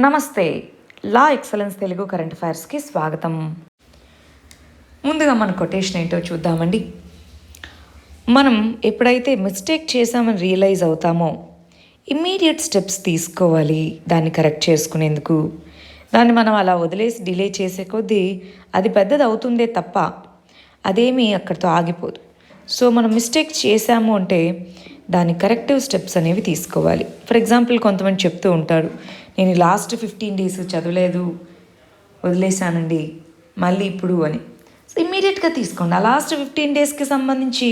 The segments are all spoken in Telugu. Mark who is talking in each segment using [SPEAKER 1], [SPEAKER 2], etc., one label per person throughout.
[SPEAKER 1] నమస్తే. లా ఎక్సలెన్స్ తెలుగు కరెంట్ అఫైర్స్కి స్వాగతం. ముందుగా మన కొటేషన్ ఏంటో చూద్దామండి. మనం ఎప్పుడైతే మిస్టేక్ చేశామని రియలైజ్ అవుతామో ఇమ్మీడియట్ స్టెప్స్ తీసుకోవాలి దాన్ని కరెక్ట్ చేసుకునేందుకు. దాన్ని మనం అలా వదిలేసి డిలే చేసే కొద్దీ అది పెద్దది అవుతుందే తప్ప అదేమీ అక్కడితో ఆగిపోదు. సో మనం మిస్టేక్ చేశాము అంటే దాని కరెక్టివ్ స్టెప్స్ అనేవి తీసుకోవాలి. ఫర్ ఎగ్జాంపుల్ కొంతమంది చెప్తూ ఉంటారు, నేను లాస్ట్ 15 days చదవలేదు, వదిలేశానండి, మళ్ళీ ఇప్పుడు అని. సో ఇమ్మీడియట్గా తీసుకోండి. ఆ లాస్ట్ 15 daysకి సంబంధించి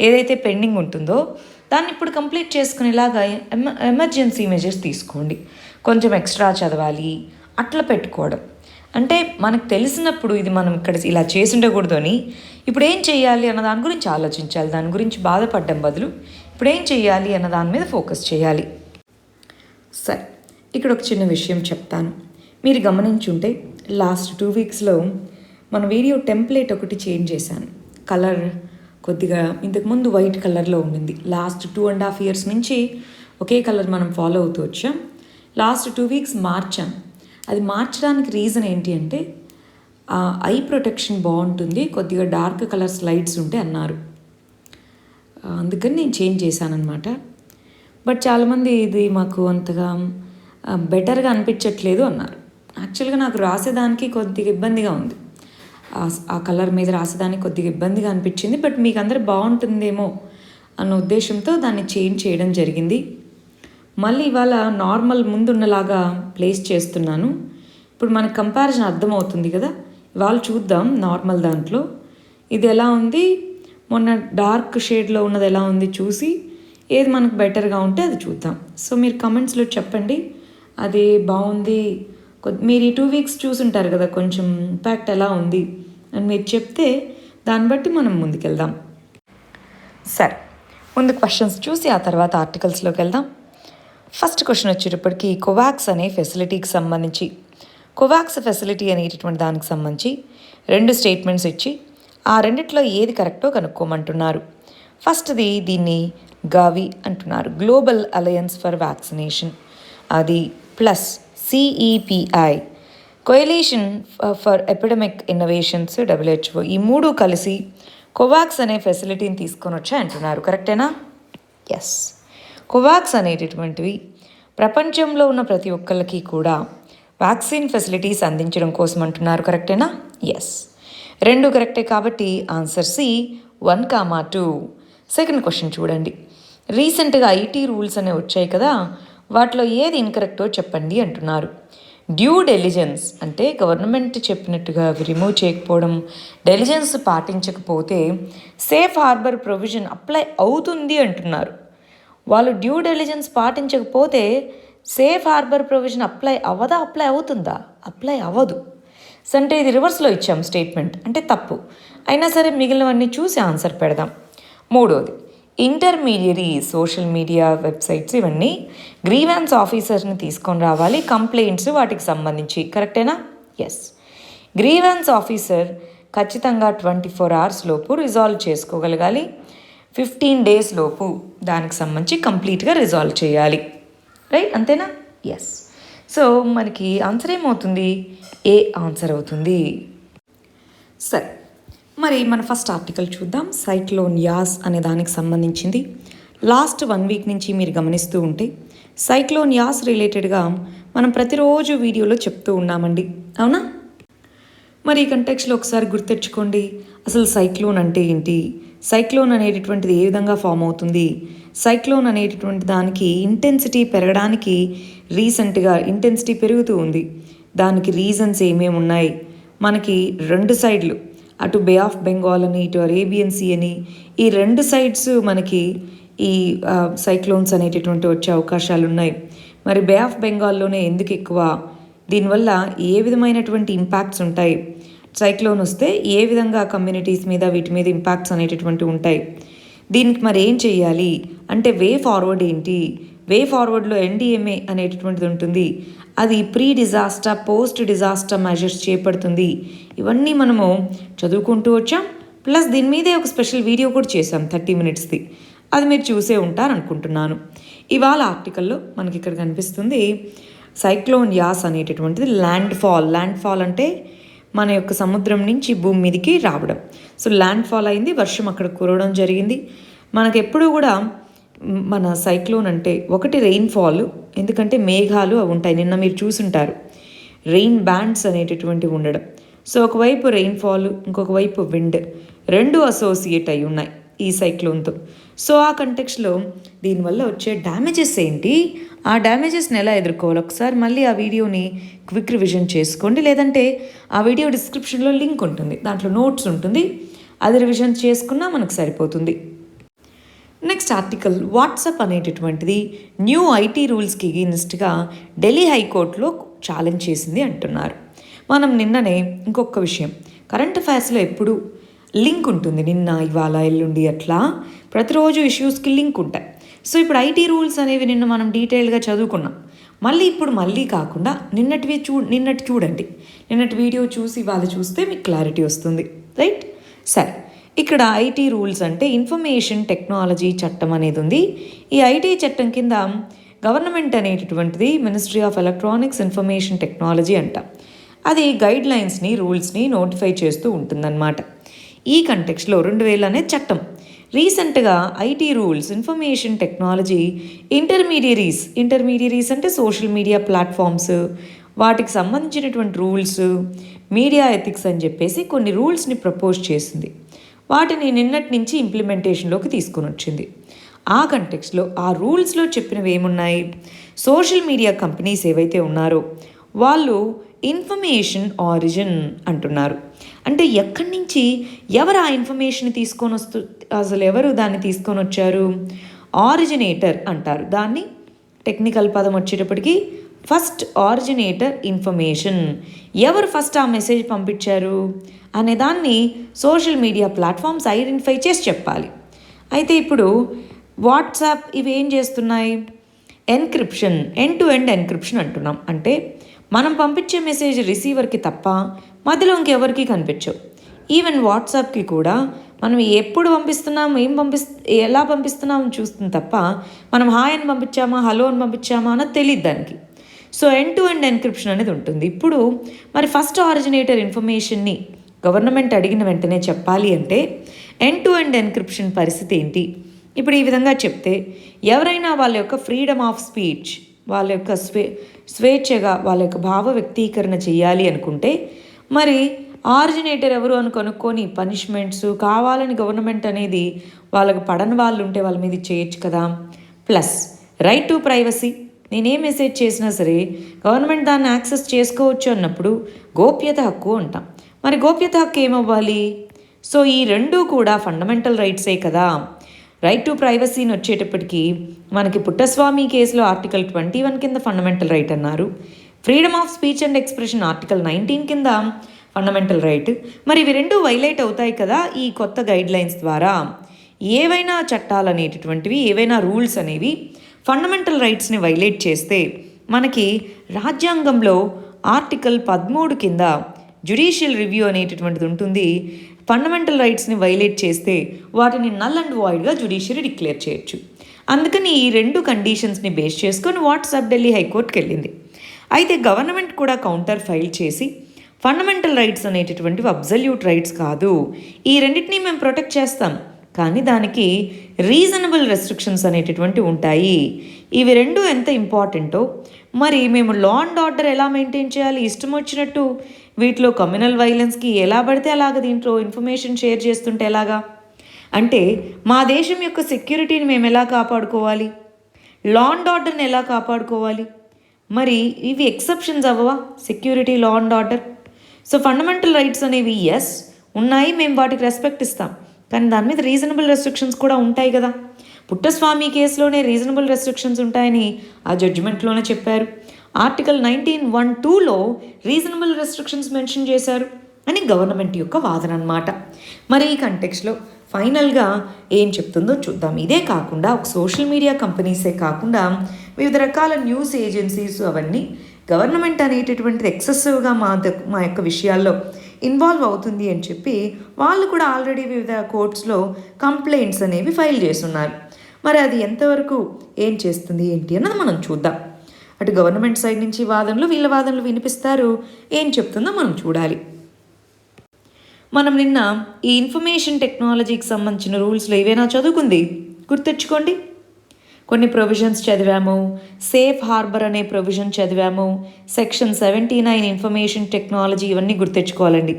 [SPEAKER 1] ఏదైతే పెండింగ్ ఉంటుందో దాన్ని ఇప్పుడు కంప్లీట్ చేసుకునేలాగా ఎమర్జెన్సీ మెజర్స్ తీసుకోండి. కొంచెం ఎక్స్ట్రా చదవాలి అట్లా పెట్టుకోవడం. అంటే మనకు తెలిసినప్పుడు ఇది మనం ఇక్కడ ఇలా చేసి ఉండకూడదు అని ఇప్పుడు ఏం చేయాలి అన్న దాని గురించి ఆలోచించాలి. దాని గురించి బాధపడడం బదులు ఇప్పుడు ఏం చేయాలి అన్న దాని మీద ఫోకస్ చేయాలి. సరే, ఇక్కడ ఒక చిన్న విషయం చెప్తాను. మీరు గమనించుంటే లాస్ట్ 2 weeksలో మన వీడియో టెంప్లెట్ ఒకటి చేంజ్ చేశాను. కలర్ కొద్దిగా ఇంతకుముందు వైట్ కలర్లో ఉండింది. లాస్ట్ 2.5 years నుంచి ఒకే కలర్ మనం ఫాలో అవుతూ వచ్చాం. Last 2 weeks మార్చాం. అది మార్చడానికి రీజన్ ఏంటి అంటే ఐ ప్రొటెక్షన్ బాగుంటుంది, కొద్దిగా డార్క్ కలర్ స్లైడ్స్ ఉంటే అన్నారు. అందుకని నేను చేంజ్ చేశాను అనమాట. బట్ చాలామంది ఇది మాకు అంతగా బెటర్గా అనిపించట్లేదు అన్నారు. యాక్చువల్గా నాకు రాసేదానికి కొద్దిగా ఇబ్బందిగా ఉంది, ఆ కలర్ మీద రాసేదానికి కొద్దిగా ఇబ్బందిగా అనిపించింది. బట్ మీకు అందరూ బాగుంటుందేమో అన్న ఉద్దేశంతో దాన్ని చేంజ్ చేయడం జరిగింది. మళ్ళీ ఇవాళ నార్మల్ ముందున్నలాగా ప్లేస్ చేస్తున్నాను. ఇప్పుడు మనకు కంపారిజన్ అర్థమవుతుంది కదా. ఇవాళ చూద్దాం నార్మల్ దాంట్లో ఇది ఎలా ఉంది, మొన్న డార్క్ షేడ్లో ఉన్నది ఎలా ఉంది చూసి ఏది మనకు బెటర్గా ఉంటే అది చూద్దాం. సో మీరు కమెంట్స్లో చెప్పండి అది బాగుంది. మీరు ఈ 2 weeks చూసుంటారు కదా, కొంచెం ఇంపాక్ట్ ఎలా ఉంది అని మీరు చెప్తే దాన్ని బట్టి మనం ముందుకెళ్దాం. సరే, ముందు క్వశ్చన్స్ చూసి ఆ తర్వాత ఆర్టికల్స్లోకి వెళ్దాం. ఫస్ట్ క్వశ్చన్ వచ్చేటప్పటికి కోవాక్స్ అనే ఫెసిలిటీకి సంబంధించి, కోవాక్స్ ఫెసిలిటీ అనేటటువంటి దానికి సంబంధించి 2 స్టేట్మెంట్స్ ఇచ్చి ఆ రెండిట్లో ఏది కరెక్టో కనుక్కోమంటున్నారు. ఫస్ట్ది దీన్ని గావి అంటున్నారు, గ్లోబల్ అలయన్స్ ఫర్ వ్యాక్సినేషన్. అది plus CEPI, coalition for epidemic innovations, WHO. ఈ 3 కలిసి కోవాక్స్ అనే ఫెసిలిటీని తీసుకొని వచ్చాయి అంటున్నారు. కరెక్టేనా? ఎస్. కోవాక్స్ అనేటటువంటివి ప్రపంచంలో ఉన్న ప్రతి ఒక్కరికి కూడా వ్యాక్సిన్ ఫెసిలిటీస్ అందించడం కోసం అంటున్నారు. కరెక్టేనా? ఎస్. 2 కరెక్టే కాబట్టి ఆన్సర్ సి 1, 2. సెకండ్ క్వశ్చన్ చూడండి. రీసెంట్గా ఐటీ రూల్స్ అనేవి వచ్చాయి కదా, వాటిలో ఏది ఇన్కరెక్టో చెప్పండి అంటున్నారు. డ్యూ డెలిజెన్స్ అంటే గవర్నమెంట్ చెప్పినట్టుగా అవి రిమూవ్ చేయకపోవడం, డెలిజెన్స్ పాటించకపోతే సేఫ్ హార్బర్ ప్రొవిజన్ అప్లై అవుతుంది అంటున్నారు. వాళ్ళు డ్యూ డెలిజెన్స్ పాటించకపోతే సేఫ్ హార్బర్ ప్రొవిజన్ అప్లై అవుతుందా? అప్లై అవ్వదు. అంటే ఇది రివర్స్లో ఇచ్చాం స్టేట్మెంట్, అంటే తప్పు. అయినా సరే మిగిలినవన్నీ చూసి ఆన్సర్ పెడదాం. మూడోది, ఇంటర్మీడియరీ సోషల్ మీడియా వెబ్సైట్స్ ఇవన్నీ గ్రీవెన్స్ ఆఫీసర్ని తీసుకొని రావాలి, కంప్లైంట్స్ వాటికి సంబంధించి. కరెక్టేనా? ఎస్. గ్రీవెన్స్ ఆఫీసర్ ఖచ్చితంగా 24 hours లోపు రిజాల్వ్ చేసుకోగలగాలి. 15 days లోపు దానికి సంబంధించి కంప్లీట్గా రిజాల్వ్ చేయాలి. రైట్, అంతేనా? ఎస్. సో మనకి ఆన్సర్ ఏమవుతుంది? ఏ ఆన్సర్ అవుతుంది. సరే, మరి మన ఫస్ట్ ఆర్టికల్ చూద్దాం. సైక్లోన్ యాస్ అనే దానికి సంబంధించింది. లాస్ట్ 1 week నుంచి మీరు గమనిస్తూ ఉంటే సైక్లోన్ యాస్ రిలేటెడ్గా మనం ప్రతిరోజు వీడియోలో చెప్తూ ఉన్నామండి, అవునా? మరి ఈ కంటెక్స్లో ఒకసారి గుర్తెచ్చుకోండి, అసలు సైక్లోన్ అంటే ఏంటి, సైక్లోన్ అనేటటువంటిది ఏ విధంగా ఫామ్ అవుతుంది, సైక్లోన్ అనేటటువంటి దానికి ఇంటెన్సిటీ పెరగడానికి రీసెంట్గా ఇంటెన్సిటీ పెరుగుతూ ఉంది, దానికి రీజన్స్ ఏమేమి ఉన్నాయి, మనకి 2 సైడ్లు, అటు బే ఆఫ్ బెంగాల్ అని ఇటు అరేబియన్ సీ అని, ఈ 2 sides మనకి ఈ సైక్లోన్స్ అనేటటువంటి వచ్చే అవకాశాలు ఉన్నాయి. మరి బే ఆఫ్ బెంగాల్లోనే ఎందుకు ఎక్కువ, దీనివల్ల ఏ విధమైనటువంటి ఇంపాక్ట్స్ ఉంటాయి, సైక్లోన్ వస్తే ఏ విధంగా కమ్యూనిటీస్ మీద వీటి మీద ఇంపాక్ట్స్ అనేటటువంటివి ఉంటాయి, దీనికి మరి ఏం చేయాలి అంటే వే ఫార్వర్డ్ ఏంటి, వే ఫార్వర్డ్లో NDMA అనేటటువంటిది ఉంటుంది, అది pre disaster post disaster measures చేపడుతుంది. ఇవన్నీ మనము చదువుకుంటూ వచ్చాం. ప్లస్ దీని మీదే ఒక స్పెషల్ వీడియో కూడా చేసాం 30 minutesది, అది మీరు చూసే ఉంటారు అనుకుంటున్నాను. ఇవాళ ఆర్టికల్లో మనకి ఇక్కడ కనిపిస్తుంది సైక్లోన్ యాస్ అనేటటువంటిది ల్యాండ్ ఫాల్ అంటే మన యొక్క సముద్రం నుంచి భూమి మీదకి రావడం. సో ల్యాండ్ ఫాల్ అయింది, వర్షం అక్కడ కురవడం జరిగింది. మనకు ఎప్పుడు కూడా మన సైక్లోన్ అంటే ఒకటి రెయిన్ఫాల్, ఎందుకంటే మేఘాలు అవి ఉంటాయి. నిన్న మీరు చూసుంటారు రెయిన్ బ్యాండ్స్ అనేటటువంటివి ఉండడం. సో ఒకవైపు రెయిన్ఫాల్, ఇంకొక వైపు విండ్, రెండు అసోసియేట్ అయి ఉన్నాయి ఈ సైక్లోన్తో. సో ఆ కంటెక్స్లో దీనివల్ల వచ్చే డ్యామేజెస్ ఏంటి, ఆ డ్యామేజెస్ని ఎలా ఎదుర్కోవాలి, ఒకసారి మళ్ళీ ఆ వీడియోని క్విక్ రివిజన్ చేసుకోండి. లేదంటే ఆ వీడియో డిస్క్రిప్షన్లో లింక్ ఉంటుంది, దాంట్లో నోట్స్ ఉంటుంది, అది రివిజన్ చేసుకున్నా మనకు సరిపోతుంది. నెక్స్ట్ ఆర్టికల్, వాట్సాప్ అనేటటువంటిది న్యూ ఐటీ రూల్స్కి ఎగెయిన్స్ట్గా ఢిల్లీ హైకోర్టులో ఛాలెంజ్ చేసింది అంటున్నారు. మనం నిన్ననే ఇంకొక విషయం, కరెంట్ అఫైర్స్లో ఎప్పుడు లింక్ ఉంటుంది, నిన్న ఇవాళ ఎల్లుండి అట్లా ప్రతిరోజు ఇష్యూస్కి లింక్ ఉంటాయి. సో ఇప్పుడు ఐటీ రూల్స్ అనేవి నిన్న మనం డీటెయిల్గా చదువుకున్నాం. మళ్ళీ కాకుండా నిన్నటి చూడండి, నిన్నటి వీడియో చూసి ఇవాళ చూస్తే మీకు క్లారిటీ వస్తుంది, రైట్? సరే, ఇక్కడ ఐటీ రూల్స్ అంటే ఇన్ఫర్మేషన్ టెక్నాలజీ చట్టం అనేది ఉంది. ఈ ఐటీ చట్టం కింద గవర్నమెంట్ అనేటటువంటిది ministry of electronics information technology అంట, అది గైడ్ లైన్స్ని రూల్స్ని నోటిఫై చేస్తూ ఉంటుందన్నమాట. ఈ కంటెక్స్లో 2000 అనే చట్టం రీసెంట్గా IT rules information technology intermediaries అంటే సోషల్ మీడియా ప్లాట్ఫామ్స్, వాటికి సంబంధించినటువంటి రూల్స్, మీడియా ఎథిక్స్ అని చెప్పేసి కొన్ని రూల్స్ని ప్రపోజ్ చేసింది. వాటిని నిన్నటి నుంచి ఇంప్లిమెంటేషన్లోకి తీసుకొని వచ్చింది. ఆ కంటెక్స్లో ఆ రూల్స్లో చెప్పినవి ఏమున్నాయి, సోషల్ మీడియా కంపెనీస్ ఏవైతే ఉన్నారో వాళ్ళు ఇన్ఫర్మేషన్ ఆరిజిన్ అంటున్నారు. అంటే ఎక్కడి నుంచి ఎవరు ఆ ఇన్ఫర్మేషన్ అసలు ఎవరు దాన్ని తీసుకొని వచ్చారు, ఆరిజినేటర్ అంటారు దాన్ని. టెక్నికల్ పదం వచ్చేటప్పటికి ఫస్ట్ ఆరిజినేటర్ ఇన్ఫర్మేషన్, ఎవరు ఫస్ట్ ఆ మెసేజ్ పంపించారు అనే దాన్ని సోషల్ మీడియా ప్లాట్ఫామ్స్ ఐడెంటిఫై చేసి చెప్పాలి. అయితే ఇప్పుడు వాట్సాప్ ఇవి ఏం చేస్తున్నాయి, encryption, end to end encryption అంటున్నాం. అంటే మనం పంపించే మెసేజ్ రిసీవర్కి తప్ప మధ్యలో ఇంకెవరికి కనిపించవు. ఈవెన్ వాట్సాప్కి కూడా మనం ఎప్పుడు పంపిస్తున్నాం, ఎలా పంపిస్తున్నాం చూస్తుంది తప్ప మనం హాయ్ అని పంపించామా, హలో అని పంపించామా అన్నది తెలియదు దానికి. So end to end encryption అనేది ఉంటుంది. ఇప్పుడు మరి ఫస్ట్ ఆరిజినేటర్ ఇన్ఫర్మేషన్ని గవర్నమెంట్ అడిగిన వెంటనే చెప్పాలి అంటే ఎండ్ టు ఎండ్ ఎన్క్రిప్షన్ పరిస్థితి ఏంటి? ఇప్పుడు ఈ విధంగా చెప్తే ఎవరైనా వాళ్ళ యొక్క ఫ్రీడమ్ ఆఫ్ స్పీచ్, వాళ్ళ యొక్క స్వేచ్ఛగా వాళ్ళ యొక్క భావ వ్యక్తీకరణ చేయాలి అనుకుంటే మరి ఆరిజినేటర్ ఎవరు అని కనుక్కొని పనిష్మెంట్స్ కావాలని గవర్నమెంట్ అనేది వాళ్ళకు పడని వాళ్ళు ఉంటే వాళ్ళ మీద చేయొచ్చు కదా. ప్లస్ రైట్ టు ప్రైవసీ, నేనే మెసేజ్ చేసినా సరే గవర్నమెంట్ దాన్ని యాక్సెస్ చేసుకోవచ్చు అన్నప్పుడు గోప్యత హక్కు అంటాం. మరి గోప్యత హక్కు ఏమవ్వాలి? సో ఈ రెండూ కూడా ఫండమెంటల్ రైట్సే కదా. రైట్ టు ప్రైవసీని వచ్చేటప్పటికి మనకి పుట్టస్వామి కేసులో ఆర్టికల్ 21 కింద ఫండమెంటల్ రైట్ అన్నారు. Freedom of speech and expression article 19 కింద ఫండమెంటల్ రైట్. మరి ఇవి రెండు వైలేట్ అవుతాయి కదా ఈ కొత్త గైడ్ లైన్స్ ద్వారా. ఏవైనా చట్టాలు అనేటటువంటివి, ఏవైనా రూల్స్ అనేవి ఫండమెంటల్ రైట్స్ని వైలేట్ చేస్తే మనకి రాజ్యాంగంలో ఆర్టికల్ 13 కింద జ్యుడిషియల్ రివ్యూ అనేటటువంటిది ఉంటుంది. ఫండమెంటల్ రైట్స్ని వైలేట్ చేస్తే వాటిని నల్ అండ్ వాయిడ్గా జ్యుడిషియరీ డిక్లేర్ చేయొచ్చు. అందుకని ఈ రెండు కండిషన్స్ని బేస్ చేసుకొని వాట్సాప్ ఢిల్లీ హైకోర్టుకి వెళ్ళింది. అయితే గవర్నమెంట్ కూడా కౌంటర్ ఫైల్ చేసి ఫండమెంటల్ రైట్స్ అనేటటువంటివి అబ్సల్యూట్ రైట్స్ కాదు, ఈ రెండింటినీ మేము ప్రొటెక్ట్ చేస్తాం, కానీ దానికి రీజనబుల్ రెస్ట్రిక్షన్స్ అనేటటువంటి ఉంటాయి. ఇవి రెండు ఎంత ఇంపార్టెంటో మరి మేము లా అండ్ ఆర్డర్ ఎలా మెయింటైన్ చేయాలి, ఇష్టం వచ్చినట్టు వీటిలో కమ్యూనల్ వైలెన్స్కి ఎలా పడితే అలాగ దీంట్లో ఇన్ఫర్మేషన్ షేర్ చేస్తుంటే ఎలాగా? అంటే మా దేశం యొక్క సెక్యూరిటీని మేము ఎలా కాపాడుకోవాలి, లా అండ్ ఆర్డర్ని ఎలా కాపాడుకోవాలి? మరి ఇవి ఎక్సెప్షన్స్ అవ్వవా security, law and order? So fundamental rights అనేవి ఎస్ ఉన్నాయి, మేము వాటికి రెస్పెక్ట్ ఇస్తాం, కానీ దాని మీద రీజనబుల్ రెస్ట్రిక్షన్స్ కూడా ఉంటాయి కదా. పుట్టస్వామి కేసులోనే రీజనబుల్ రెస్ట్రిక్షన్స్ ఉంటాయని ఆ జడ్జిమెంట్లోనే చెప్పారు. ఆర్టికల్ 19(1)(2)లో రీజనబుల్ రెస్ట్రిక్షన్స్ మెన్షన్ చేశారు అని గవర్నమెంట్ యొక్క వాదన అన్నమాట. మరి ఈ కంటెక్స్లో ఫైనల్గా ఏం చెప్తుందో చూద్దాం. ఇదే కాకుండా ఒక సోషల్ మీడియా కంపెనీసే కాకుండా వివిధ రకాల న్యూస్ ఏజెన్సీస్ అవన్నీ గవర్నమెంట్ అనేటటువంటిది ఎక్సెసివ్గా మా యొక్క విషయాల్లో ఇన్వాల్వ్ అవుతుంది అని చెప్పి వాళ్ళు కూడా ఆల్రెడీ వివిధ కోర్ట్స్లో కంప్లైంట్స్ అనేవి ఫైల్ చేస్తున్నారు. మరి అది ఎంతవరకు ఏం చేస్తుంది ఏంటి అన్నది మనం చూద్దాం. అటు గవర్నమెంట్ సైడ్ నుంచి వాదనలు, వీళ్ళ వాదనలు వినిపిస్తారు. ఏం చెప్తుందో మనం చూడాలి. మనం నిన్న ఈ ఇన్ఫర్మేషన్ టెక్నాలజీకి సంబంధించిన రూల్స్లో ఏవైనా చదువుకుంది గుర్తెచ్చుకోండి. కొన్ని ప్రొవిజన్స్ చదివాము. సేఫ్ హార్బర్ అనే ప్రొవిజన్ చదివాము. సెక్షన్ 79 ఇన్ఫర్మేషన్ టెక్నాలజీ, ఇవన్నీ గుర్తెచ్చుకోవాలండి.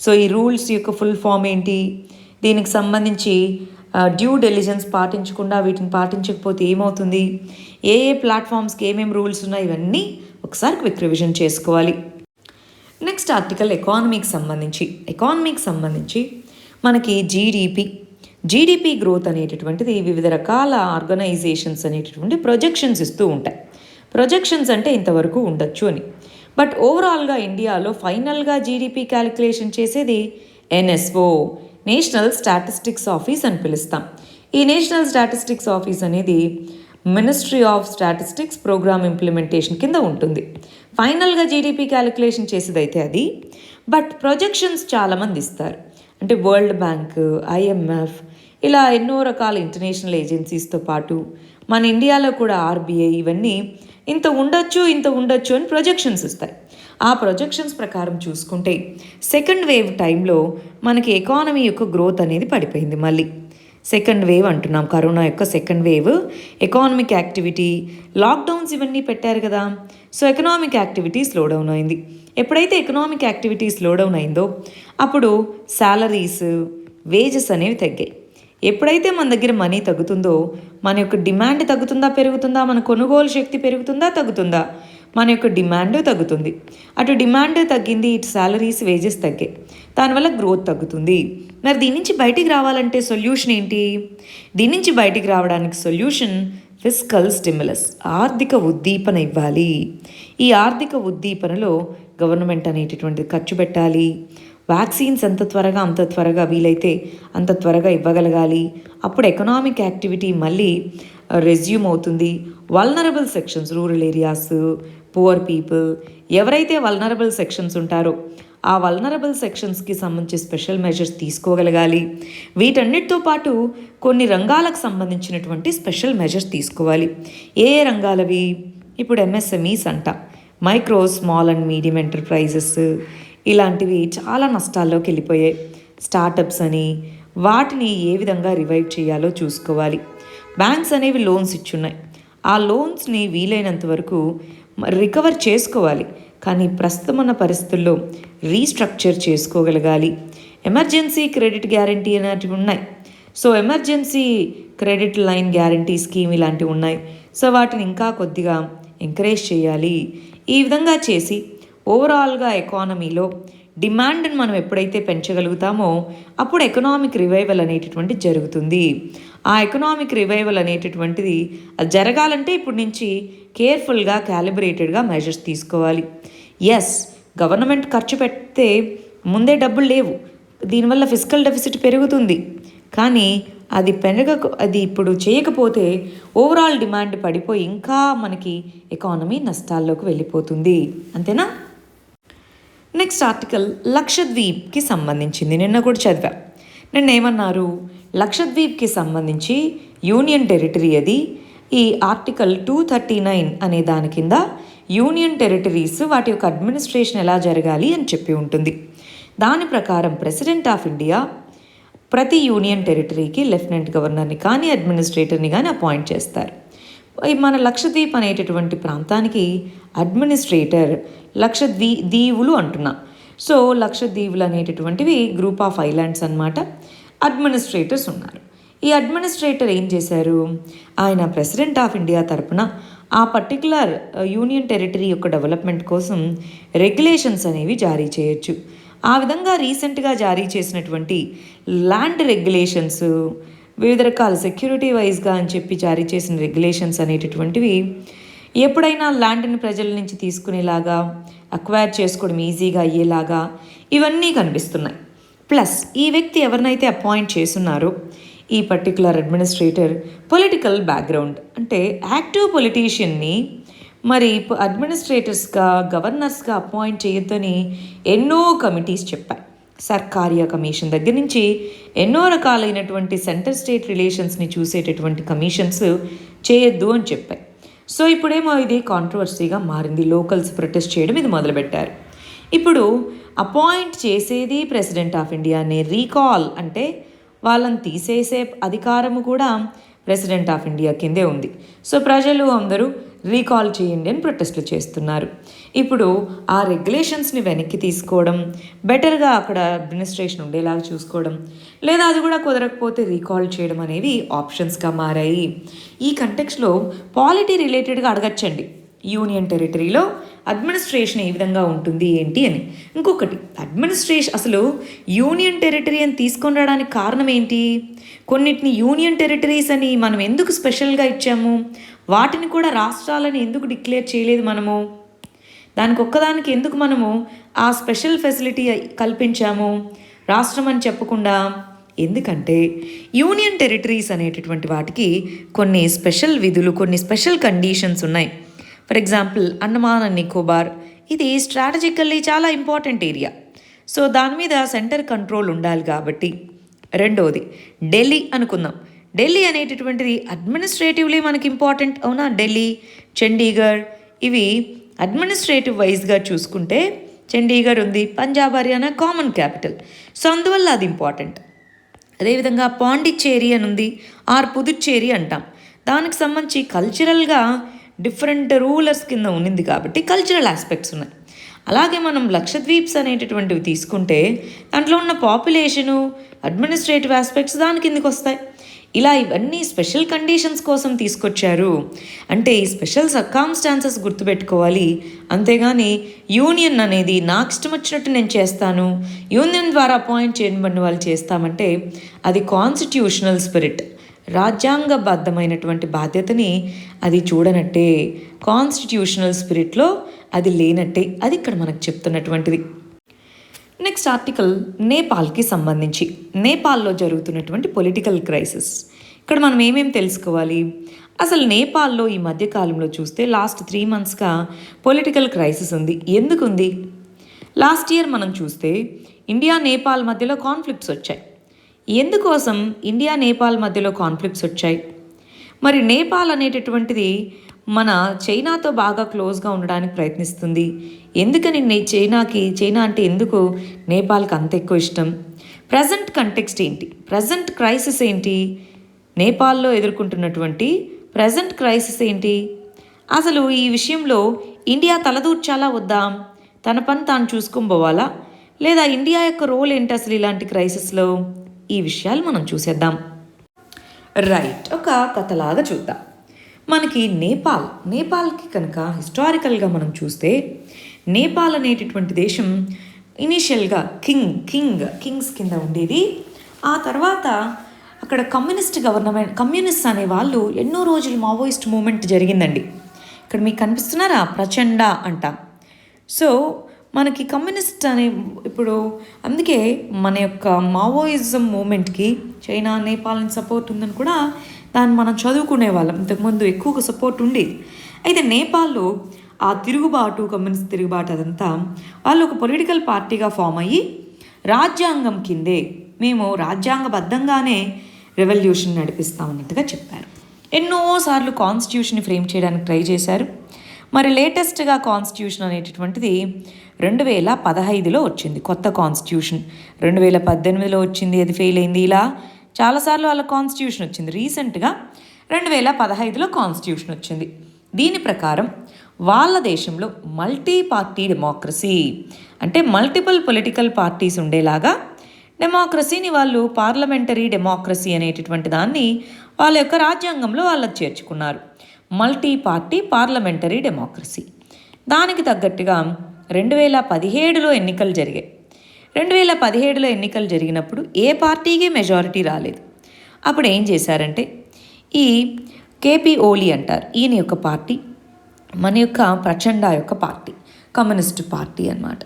[SPEAKER 1] సో ఈ రూల్స్ యొక్క ఫుల్ ఫామ్ ఏంటి, దీనికి సంబంధించి డ్యూ డెలిజెన్స్ పాటించకుండా వీటిని పాటించకపోతే ఏమవుతుంది, ఏ ప్లాట్ఫామ్స్కి ఏమేమి రూల్స్ ఉన్నాయి, ఇవన్నీ ఒకసారి క్విక్ రివిజన్ చేసుకోవాలి. నెక్స్ట్ ఆర్టికల్ ఎకానమీకి సంబంధించి మనకి జీడిపి గ్రోత్ అనేటటువంటిది వివిధ రకాల ఆర్గనైజేషన్స్ అనేటటువంటి ప్రొజెక్షన్స్ ఇస్తూ ఉంటాయి. ప్రొజెక్షన్స్ అంటే ఇంతవరకు ఉండొచ్చు అని. బట్ ఓవరాల్గా ఇండియాలో ఫైనల్గా జీడిపి క్యాలిక్యులేషన్ చేసేది NSO, నేషనల్ స్టాటిస్టిక్స్ ఆఫీస్ అని పిలుస్తాం. ఈ నేషనల్ స్టాటిస్టిక్స్ ఆఫీస్ అనేది ministry of statistics programme implementation కింద ఉంటుంది. ఫైనల్గా జీడిపి క్యాలిక్యులేషన్ చేసేదైతే అది. బట్ ప్రొజెక్షన్స్ చాలామంది ఇస్తారు. అంటే వరల్డ్ బ్యాంక్, IMF, ఇలా ఎన్నో రకాల ఇంటర్నేషనల్ ఏజెన్సీస్తో పాటు మన ఇండియాలో కూడా RBI, ఇవన్నీ ఇంత ఉండొచ్చు అని ప్రొజెక్షన్స్ ఇస్తాయి. ఆ ప్రొజెక్షన్స్ ప్రకారం చూసుకుంటే సెకండ్ వేవ్ టైంలో మనకి ఎకానమీ యొక్క గ్రోత్ అనేది పడిపోయింది. మళ్ళీ సెకండ్ వేవ్ అంటున్నాం, కరోనా యొక్క second wave. Economic activity, lockdowns ఇవన్నీ పెట్టారు కదా, so economic activity slow down అయింది. ఎప్పుడైతే ఎకనామిక్ యాక్టివిటీ స్లో డౌన్ అయిందో అప్పుడు శాలరీస్, వేజెస్ అనేవి తగ్గాయి. ఎప్పుడైతే మన దగ్గర మనీ తగ్గుతుందో మన యొక్క డిమాండ్ తగ్గుతుందా పెరుగుతుందా, మన కొనుగోలు శక్తి పెరుగుతుందా తగ్గుతుందా, మన యొక్క డిమాండ్ తగ్గుతుంది. అటు డిమాండ్ తగ్గింది, ఇటు శాలరీస్, వేజెస్ తగ్గాయి. దానివల్ల గ్రోత్ తగ్గుతుంది. మరి దీని నుంచి బయటికి రావాలంటే సొల్యూషన్ ఏంటి? దీని నుంచి బయటికి రావడానికి సొల్యూషన్ ఫిస్కల్ స్టిమ్యులస్, ఆర్థిక ఉద్దీపన ఇవ్వాలి. ఈ ఆర్థిక ఉద్దీపనలో గవర్నమెంట్ అనేటటువంటిది ఖర్చు పెట్టాలి. వ్యాక్సిన్స్ అంత త్వరగా వీలైతే అంత త్వరగా ఇవ్వగలగాలి. అప్పుడు ఎకనామిక్ యాక్టివిటీ మళ్ళీ రెజ్యూమ్ అవుతుంది. Vulnerable sections, rural areas, poor people, ఎవరైతే వల్నరబుల్ సెక్షన్స్ ఉంటారో ఆ వల్నరబుల్ సెక్షన్స్కి సంబంధించి స్పెషల్ మెజర్స్ తీసుకోగలగాలి. వీటన్నిటితో పాటు కొన్ని రంగాలకు సంబంధించినటువంటి స్పెషల్ మెజర్స్ తీసుకోవాలి. ఏ రంగాలవి? ఇప్పుడు MSMEs అంట, micro small and medium enterprises, ఇలాంటివి చాలా నష్టాల్లోకి వెళ్ళిపోయాయి. స్టార్టప్స్ అని, వాటిని ఏ విధంగా రివైవ్ చేయాలో చూసుకోవాలి. బ్యాంక్స్ అనేవి లోన్స్ ఇచ్చున్నాయి. ఆ లోన్స్ని వీలైనంత వరకు రికవర్ చేసుకోవాలి. కానీ ప్రస్తుతం ఉన్న పరిస్థితుల్లో రీస్ట్రక్చర్ చేసుకోగలగాలి. ఎమర్జెన్సీ క్రెడిట్ గ్యారంటీ అనేటివి ఉన్నాయి. So emergency credit line guarantee scheme ఇలాంటివి ఉన్నాయి. సో వాటిని ఇంకా కొద్దిగా ఎంకరేజ్ చేయాలి. ఈ విధంగా చేసి ఓవరాల్గా ఎకానమీలో డిమాండ్ని మనం ఎప్పుడైతే పెంచగలుగుతామో అప్పుడు ఎకనామిక్ రివైవల్ అనేటటువంటిది జరుగుతుంది. ఆ ఎకనామిక్ రివైవల్ అనేటటువంటిది అది జరగాలంటే ఇప్పుడు నుంచి కేర్ఫుల్గా, క్యాలిబ్రేటెడ్గా మెజర్స్ తీసుకోవాలి. ఎస్, గవర్నమెంట్ ఖర్చు పెడితే ముందే డబ్బులు లేవు, దీనివల్ల ఫిస్కల్ డెఫిసిట్ పెరుగుతుంది. కానీ అది ఇప్పుడు చేయకపోతే ఓవరాల్ డిమాండ్ పడిపోయి ఇంకా మనకి ఎకానమీ నష్టాల్లోకి వెళ్ళిపోతుంది. అంతేనా? నెక్స్ట్ ఆర్టికల్ లక్షద్వీప్కి సంబంధించింది. నిన్న కూడా చదివా. నిన్న ఏమన్నారు? లక్షద్వీప్కి సంబంధించి యూనియన్ టెరిటరీ అది. ఈ ఆర్టికల్ 239 అనే దాని కింద యూనియన్ టెరిటరీస్ వాటి యొక్క అడ్మినిస్ట్రేషన్ ఎలా జరగాలి అని చెప్పి ఉంటుంది. దాని ప్రకారం ప్రెసిడెంట్ ఆఫ్ ఇండియా ప్రతి యూనియన్ టెరిటరీకి లెఫ్టినెంట్ గవర్నర్ని కానీ అడ్మినిస్ట్రేటర్ని కానీ అపాయింట్ చేస్తారు. మన లక్షద్వీప్ అనేటటువంటి ప్రాంతానికి అడ్మినిస్ట్రేటర్ దీవులు అంటున్నా. సో లక్షద్వీపులు అనేటటువంటివి గ్రూప్ ఆఫ్ ఐలాండ్స్ అన్నమాట. అడ్మినిస్ట్రేటర్స్ ఉన్నారు. ఈ అడ్మినిస్ట్రేటర్ ఏం చేశారు? ఆయన ప్రెసిడెంట్ ఆఫ్ ఇండియా తరపున ఆ పర్టికులర్ యూనియన్ టెరిటరీ యొక్క డెవలప్మెంట్ కోసం రెగ్యులేషన్స్ అనేవి జారీ చేయొచ్చు. ఆ విధంగా రీసెంట్గా జారీ చేసినటువంటి ల్యాండ్ రెగ్యులేషన్స్, వివిధ రకాల సెక్యూరిటీ వైజ్గా అని చెప్పి జారీ చేసిన రెగ్యులేషన్స్ అనేటటువంటివి ఎప్పుడైనా ల్యాండ్ని ప్రజల నుంచి తీసుకునేలాగా, అక్వైర్ చేసుకోవడం ఈజీగా అయ్యేలాగా ఇవన్నీ కనిపిస్తున్నాయి. ప్లస్ ఈ వ్యక్తి ఎవరినైతే అపాయింట్ చేస్తున్నారో ఈ పర్టికులర్ అడ్మినిస్ట్రేటర్ పొలిటికల్ బ్యాక్గ్రౌండ్, అంటే యాక్టివ్ పొలిటీషియన్ని మరి అడ్మినిస్ట్రేటర్స్గా, గవర్నర్స్గా అపాయింట్ చేయొద్దని ఎన్నో కమిటీస్ చెప్పాయి. సర్కారియా కమిషన్ దగ్గర నుంచి ఎన్నో రకాలైనటువంటి సెంటర్ స్టేట్ రిలేషన్స్ని చూసేటటువంటి కమిషన్స్ చేయొద్దు అని చెప్పాయి. సో ఇప్పుడేమో ఇది కాంట్రవర్సీగా మారింది. లోకల్స్ ప్రొటెస్ట్ చేయడం ఇది మొదలుపెట్టారు. ఇప్పుడు అపాయింట్ చేసేది ప్రెసిడెంట్ ఆఫ్ ఇండియానే. రీకాల్ అంటే వాళ్ళని తీసేసే అధికారము కూడా ప్రెసిడెంట్ ఆఫ్ ఇండియా కిందే ఉంది. సో ప్రజలు అందరూ రీకాల్ చేయండి అని ప్రొటెస్ట్లు చేస్తున్నారు. ఇప్పుడు ఆ రెగ్యులేషన్స్ని వెనక్కి తీసుకోవడం, బెటర్గా అక్కడ అడ్మినిస్ట్రేషన్ ఉండేలాగా చూసుకోవడం, లేదా అది కూడా కుదరకపోతే రీకాల్ చేయడం అనేవి ఆప్షన్స్గా మారాయి. ఈ కంటెక్స్లో పాలిటీ రిలేటెడ్గా అడగచ్చండి, యూనియన్ టెరిటరీలో అడ్మినిస్ట్రేషన్ ఏ విధంగా ఉంటుంది ఏంటి అని. ఇంకొకటి, అడ్మినిస్ట్రేషన్ అసలు యూనియన్ టెరిటరీ అని తీసుకొని రావడానికి కారణం ఏంటి? కొన్నిటిని యూనియన్ టెరిటరీస్ అని మనం ఎందుకు స్పెషల్గా ఇచ్చాము? వాటిని కూడా రాష్ట్రాలని ఎందుకు డిక్లేర్ చేయలేదు మనము? దానికి ఒక్కదానికి ఎందుకు మనము ఆ స్పెషల్ ఫెసిలిటీ కల్పించాము రాష్ట్రం అని చెప్పకుండా? ఎందుకంటే యూనియన్ టెరిటరీస్ అనేటటువంటి వాటికి కొన్ని స్పెషల్ విధులు, కొన్ని స్పెషల్ కండిషన్స్ ఉన్నాయి. For example, Andaman and Nicobar ఇది స్ట్రాటజికల్లీ చాలా ఇంపార్టెంట్ ఏరియా. సో దాని మీద సెంటర్ కంట్రోల్ ఉండాలి కాబట్టి. రెండోది, ఢిల్లీ అనుకుందాం. ఢిల్లీ అనేటటువంటిది అడ్మినిస్ట్రేటివ్లీ మనకి ఇంపార్టెంట్, అవునా? ఢిల్లీ, చండీగఢ్ ఇవి అడ్మినిస్ట్రేటివ్ వైజ్గా చూసుకుంటే చండీగఢ్ ఉంది, Punjab Haryana common capital. So అందువల్ల అది ఇంపార్టెంట్. అదేవిధంగా పాండిచ్చేరి అని ఉంది, ఆర్ పుదుచ్చేరి అంటాం. దానికి సంబంధించి కల్చరల్గా డిఫరెంట్ రూలర్స్ కింద ఉన్నింది కాబట్టి కల్చరల్ ఆస్పెక్ట్స్ ఉన్నాయి. అలాగే మనం లక్షద్వీప్స్ అనేటటువంటివి తీసుకుంటే దాంట్లో ఉన్న పాపులేషను, అడ్మినిస్ట్రేటివ్ ఆస్పెక్ట్స్ దాని కిందకి వస్తాయి. ఇలా ఇవన్నీ స్పెషల్ కండిషన్స్ కోసం తీసుకొచ్చారు. అంటే ఈ స్పెషల్ సర్కామ్స్టాన్సెస్ గుర్తుపెట్టుకోవాలి. అంతేగాని యూనియన్ అనేది నాకు ఇష్టం వచ్చినట్టు నేను చేస్తాను, యూనియన్ ద్వారా అపాయింట్ చేయబడిన వాళ్ళు చేస్తామంటే అది కాన్స్టిట్యూషనల్ స్పిరిట్, రాజ్యాంగబద్ధమైనటువంటి బాధ్యతని అది చూడనట్టే, కాన్స్టిట్యూషనల్ స్పిరిట్లో అది లేనట్టే. అది ఇక్కడ మనకు చెప్తున్నటువంటిది. నెక్స్ట్ ఆర్టికల్ నేపాల్కి సంబంధించి. నేపాల్లో జరుగుతున్నటువంటి పొలిటికల్ క్రైసిస్. ఇక్కడ మనం ఏమేమి తెలుసుకోవాలి? అసలు నేపాల్లో ఈ మధ్యకాలంలో చూస్తే లాస్ట్ 3 monthsగా పొలిటికల్ క్రైసిస్ ఉంది. ఎందుకు ఉంది? లాస్ట్ ఇయర్ మనం చూస్తే ఇండియా నేపాల్ మధ్యలో కాన్ఫ్లిక్ట్స్ వచ్చాయి. ఎందుకోసం ఇండియా నేపాల్ మధ్యలో కాన్ఫ్లిక్ట్స్ వచ్చాయి? మరి నేపాల్ అనేటటువంటిది మన చైనాతో బాగా క్లోజ్గా ఉండడానికి ప్రయత్నిస్తుంది. ఎందుకని చైనా అంటే ఎందుకు నేపాల్కి అంత ఎక్కువ ఇష్టం? ప్రజెంట్ కంటెక్స్ట్ ఏంటి? ప్రజెంట్ క్రైసిస్ ఏంటి? నేపాల్లో ఎదుర్కొంటున్నటువంటి ప్రజెంట్ క్రైసిస్ ఏంటి? అసలు ఈ విషయంలో ఇండియా తలదూర్చాలా వద్దా? తన పని తాను చూసుకొని పోవాలా? లేదా ఇండియా యొక్క రోల్ ఏంటి అసలు ఇలాంటి క్రైసిస్లో? ఈ విషయాలు మనం చూసేద్దాం. రైట్, ఒక కథలాగా చూద్దాం. మనకి నేపాల్కి కనుక హిస్టారికల్గా మనం చూస్తే నేపాల్ అనేటటువంటి దేశం ఇనీషియల్గా కింగ్స్ కింద ఉండేది. ఆ తర్వాత అక్కడ కమ్యూనిస్ట్ అనే వాళ్ళు ఎన్నో రోజులు మావోయిస్ట్ మూమెంట్ జరిగిందండి. ఇక్కడ మీకు కనిపిస్తున్నారా? ప్రచండ అంటాం. సో మనకి కమ్యూనిస్ట్ అనే ఇప్పుడు అందుకే మన యొక్క మావోయిజం మూమెంట్కి చైనా నేపాల్ని సపోర్ట్ ఉందని కూడా దాన్ని మనం చదువుకునే వాళ్ళం. ఇంతకుముందు ఎక్కువగా సపోర్ట్ ఉండేది. అయితే నేపాల్లో ఆ తిరుగుబాటు, కమ్యూనిస్ట్ తిరుగుబాటు అదంతా వాళ్ళు ఒక పొలిటికల్ పార్టీగా ఫామ్ అయ్యి రాజ్యాంగం కిందే మేము రాజ్యాంగబద్ధంగానే రెవల్యూషన్ నడిపిస్తామన్నట్టుగా చెప్పారు. ఎన్నోసార్లు కాన్స్టిట్యూషన్ ఫ్రేమ్ చేయడానికి ట్రై చేశారు. మరి లేటెస్ట్గా కాన్స్టిట్యూషన్ అనేటటువంటిది 2015లో వచ్చింది. కొత్త కాన్స్టిట్యూషన్ 2018లో వచ్చింది, అది ఫెయిల్ అయింది. ఇలా చాలాసార్లు వాళ్ళ కాన్స్టిట్యూషన్ వచ్చింది. రీసెంట్గా 2015లో కాన్స్టిట్యూషన్ వచ్చింది. దీని ప్రకారం వాళ్ళ దేశంలో మల్టీ పార్టీ డెమోక్రసీ అంటే మల్టిపుల్ పొలిటికల్ పార్టీస్ ఉండేలాగా డెమోక్రసీని వాళ్ళు పార్లమెంటరీ డెమోక్రసీ అనేటటువంటి దాన్ని వాళ్ళ యొక్క రాజ్యాంగంలో వాళ్ళకి చేర్చుకున్నారు. Multi party parliamentary democracy. దానికి తగ్గట్టుగా 2017లో ఎన్నికలు జరిగాయి. 2017లో ఎన్నికలు జరిగినప్పుడు ఏ పార్టీకి మెజారిటీ రాలేదు. అప్పుడు ఏం చేశారంటే ఈ కేపీ ఓలీ అంటారు, ఈయన యొక్క పార్టీ మన యొక్క ప్రచండ యొక్క పార్టీ, కమ్యూనిస్ట్ పార్టీ అన్నమాట.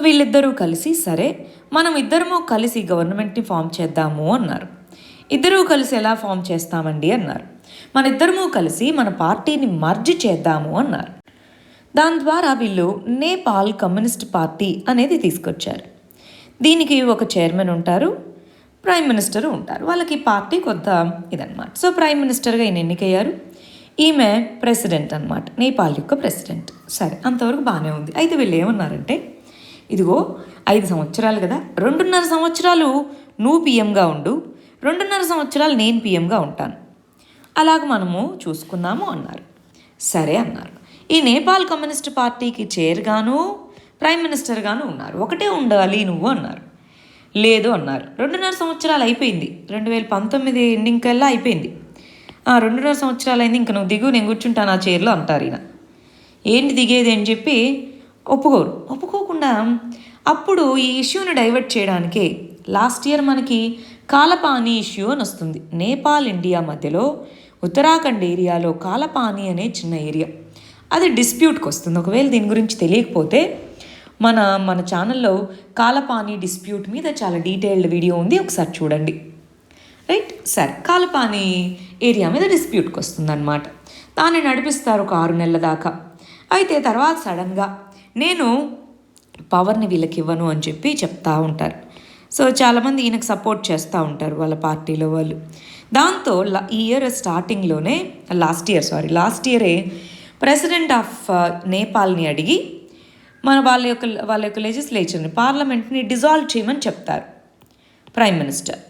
[SPEAKER 1] వీళ్ళిద్దరూ కలిసి సరే మనం ఇద్దరము కలిసి గవర్నమెంట్ని ఫామ్ చేద్దాము అన్నారు. ఇద్దరూ కలిసి ఎలా ఫామ్ చేస్తామండి అన్నారు. మన ఇద్దరము కలిసి మన పార్టీని మర్జ్ చేద్దాము అన్నారు. దాని ద్వారా వీళ్ళు నేపాల్ కమ్యూనిస్ట్ పార్టీ అనేది తీసుకొచ్చారు. దీనికి ఒక చైర్మన్ ఉంటారు, ప్రైమ్ మినిస్టర్ ఉంటారు. వాళ్ళకి పార్టీ కొంత ఇదన్నమాట. సో ప్రైమ్ మినిస్టర్గా ఈయన ఎన్నికయ్యారు. ఈమె ప్రెసిడెంట్ అనమాట, నేపాల్ యొక్క ప్రెసిడెంట్. సరే, అంతవరకు బాగానే ఉంది. అయితే వీళ్ళు ఏమన్నారంటే, ఇదిగో 5 సంవత్సరాలు కదా, 2.5 సంవత్సరాలు నువ్వు పిఎంగా ఉండు, 2.5 సంవత్సరాలు నేను పిఎంగా ఉంటాను, అలాగ మనము చూసుకుందాము అన్నారు. సరే అన్నారు. ఈ నేపాల్ కమ్యూనిస్ట్ పార్టీకి చైర్గాను ప్రైమ్ మినిస్టర్గాను ఉన్నారు. ఒకటే ఉండాలి నువ్వు అన్నారు. లేదు అన్నారు. 2.5 సంవత్సరాలు అయిపోయింది, 2019 ఎండింగ్ కల్లా అయిపోయింది. 2.5 సంవత్సరాలు అయింది, ఇంక నువ్వు దిగు, నేను కూర్చుంటాను ఆ చైర్లో అంటారు. ఈయన ఏంటి దిగేది అని చెప్పి ఒప్పుకోకుండా అప్పుడు ఈ ఇష్యూని డైవర్ట్ చేయడానికే లాస్ట్ ఇయర్ మనకి కాలపానీ ఇష్యూ అని వస్తుంది. నేపాల్ ఇండియా మధ్యలో ఉత్తరాఖండ్ ఏరియాలో కాలపానీ అనే చిన్న ఏరియా, అది డిస్ప్యూట్కి వస్తుంది. ఒకవేళ దీని గురించి తెలియకపోతే మన ఛానల్లో కాలపానీ డిస్ప్యూట్ మీద చాలా డీటెయిల్డ్ వీడియో ఉంది, ఒకసారి చూడండి. రైట్. సరే, కాలపానీ ఏరియా మీద డిస్ప్యూట్కి వస్తుంది అనమాట. దాన్ని నడిపిస్తారు ఒక 6 నెలల దాకా. అయితే తర్వాత సడన్గా నేను పవర్ని వీళ్ళకి ఇవ్వను అని చెప్పి చెప్తా ఉంటారు. సో చాలామంది ఈయనకు సపోర్ట్ చేస్తూ ఉంటారు వాళ్ళ పార్టీలో వాళ్ళు. దాంతో ఈ ఇయర్ స్టార్టింగ్లోనే లాస్ట్ ఇయరే ప్రెసిడెంట్ ఆఫ్ నేపాల్ని అడిగి వాళ్ళ యొక్క లెజిస్లేచర్ని, పార్లమెంట్ని డిజాల్వ్ చేయమని చెప్తారు ప్రైమ్ మినిస్టర్.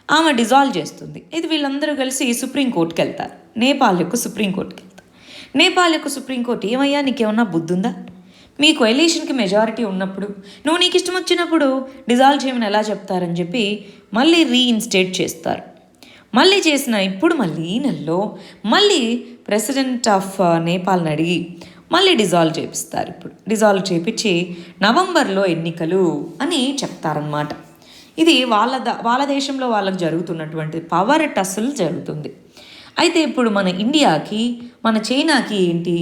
[SPEAKER 1] ఆమె డిజాల్వ్ చేస్తుంది. ఇది వీళ్ళందరూ కలిసి సుప్రీంకోర్టుకి వెళ్తారు, నేపాల్ యొక్క సుప్రీంకోర్టుకి వెళ్తారు. నేపాల్ యొక్క సుప్రీంకోర్టు, ఏమయ్యా నీకేమన్నా బుద్ధి ఉందా, మీ కోalitionకి మెజారిటీ ఉన్నప్పుడు నువ్వు నీకు ఇష్టం వచ్చినప్పుడు డిజాల్వ్ చేయమని ఎలా చెప్తారని చెప్పి మళ్ళీ రీఇన్స్టేట్ చేస్తారు. మళ్ళీ మళ్ళీ ఈ నెలలో మళ్ళీ ప్రెసిడెంట్ ఆఫ్ నేపాల్ని అడిగి మళ్ళీ డిజాల్వ్ చేపిస్తారు. ఇప్పుడు డిజాల్వ్ చేపించి నవంబర్లో ఎన్నికలు అని చెప్తారనమాట. ఇది వాళ్ళ దేశంలో వాళ్ళకి జరుగుతున్నటువంటి పవర్ టస్సులు జరుగుతుంది. అయితే ఇప్పుడు మన ఇండియాకి మన చైనాకి ఏంటి,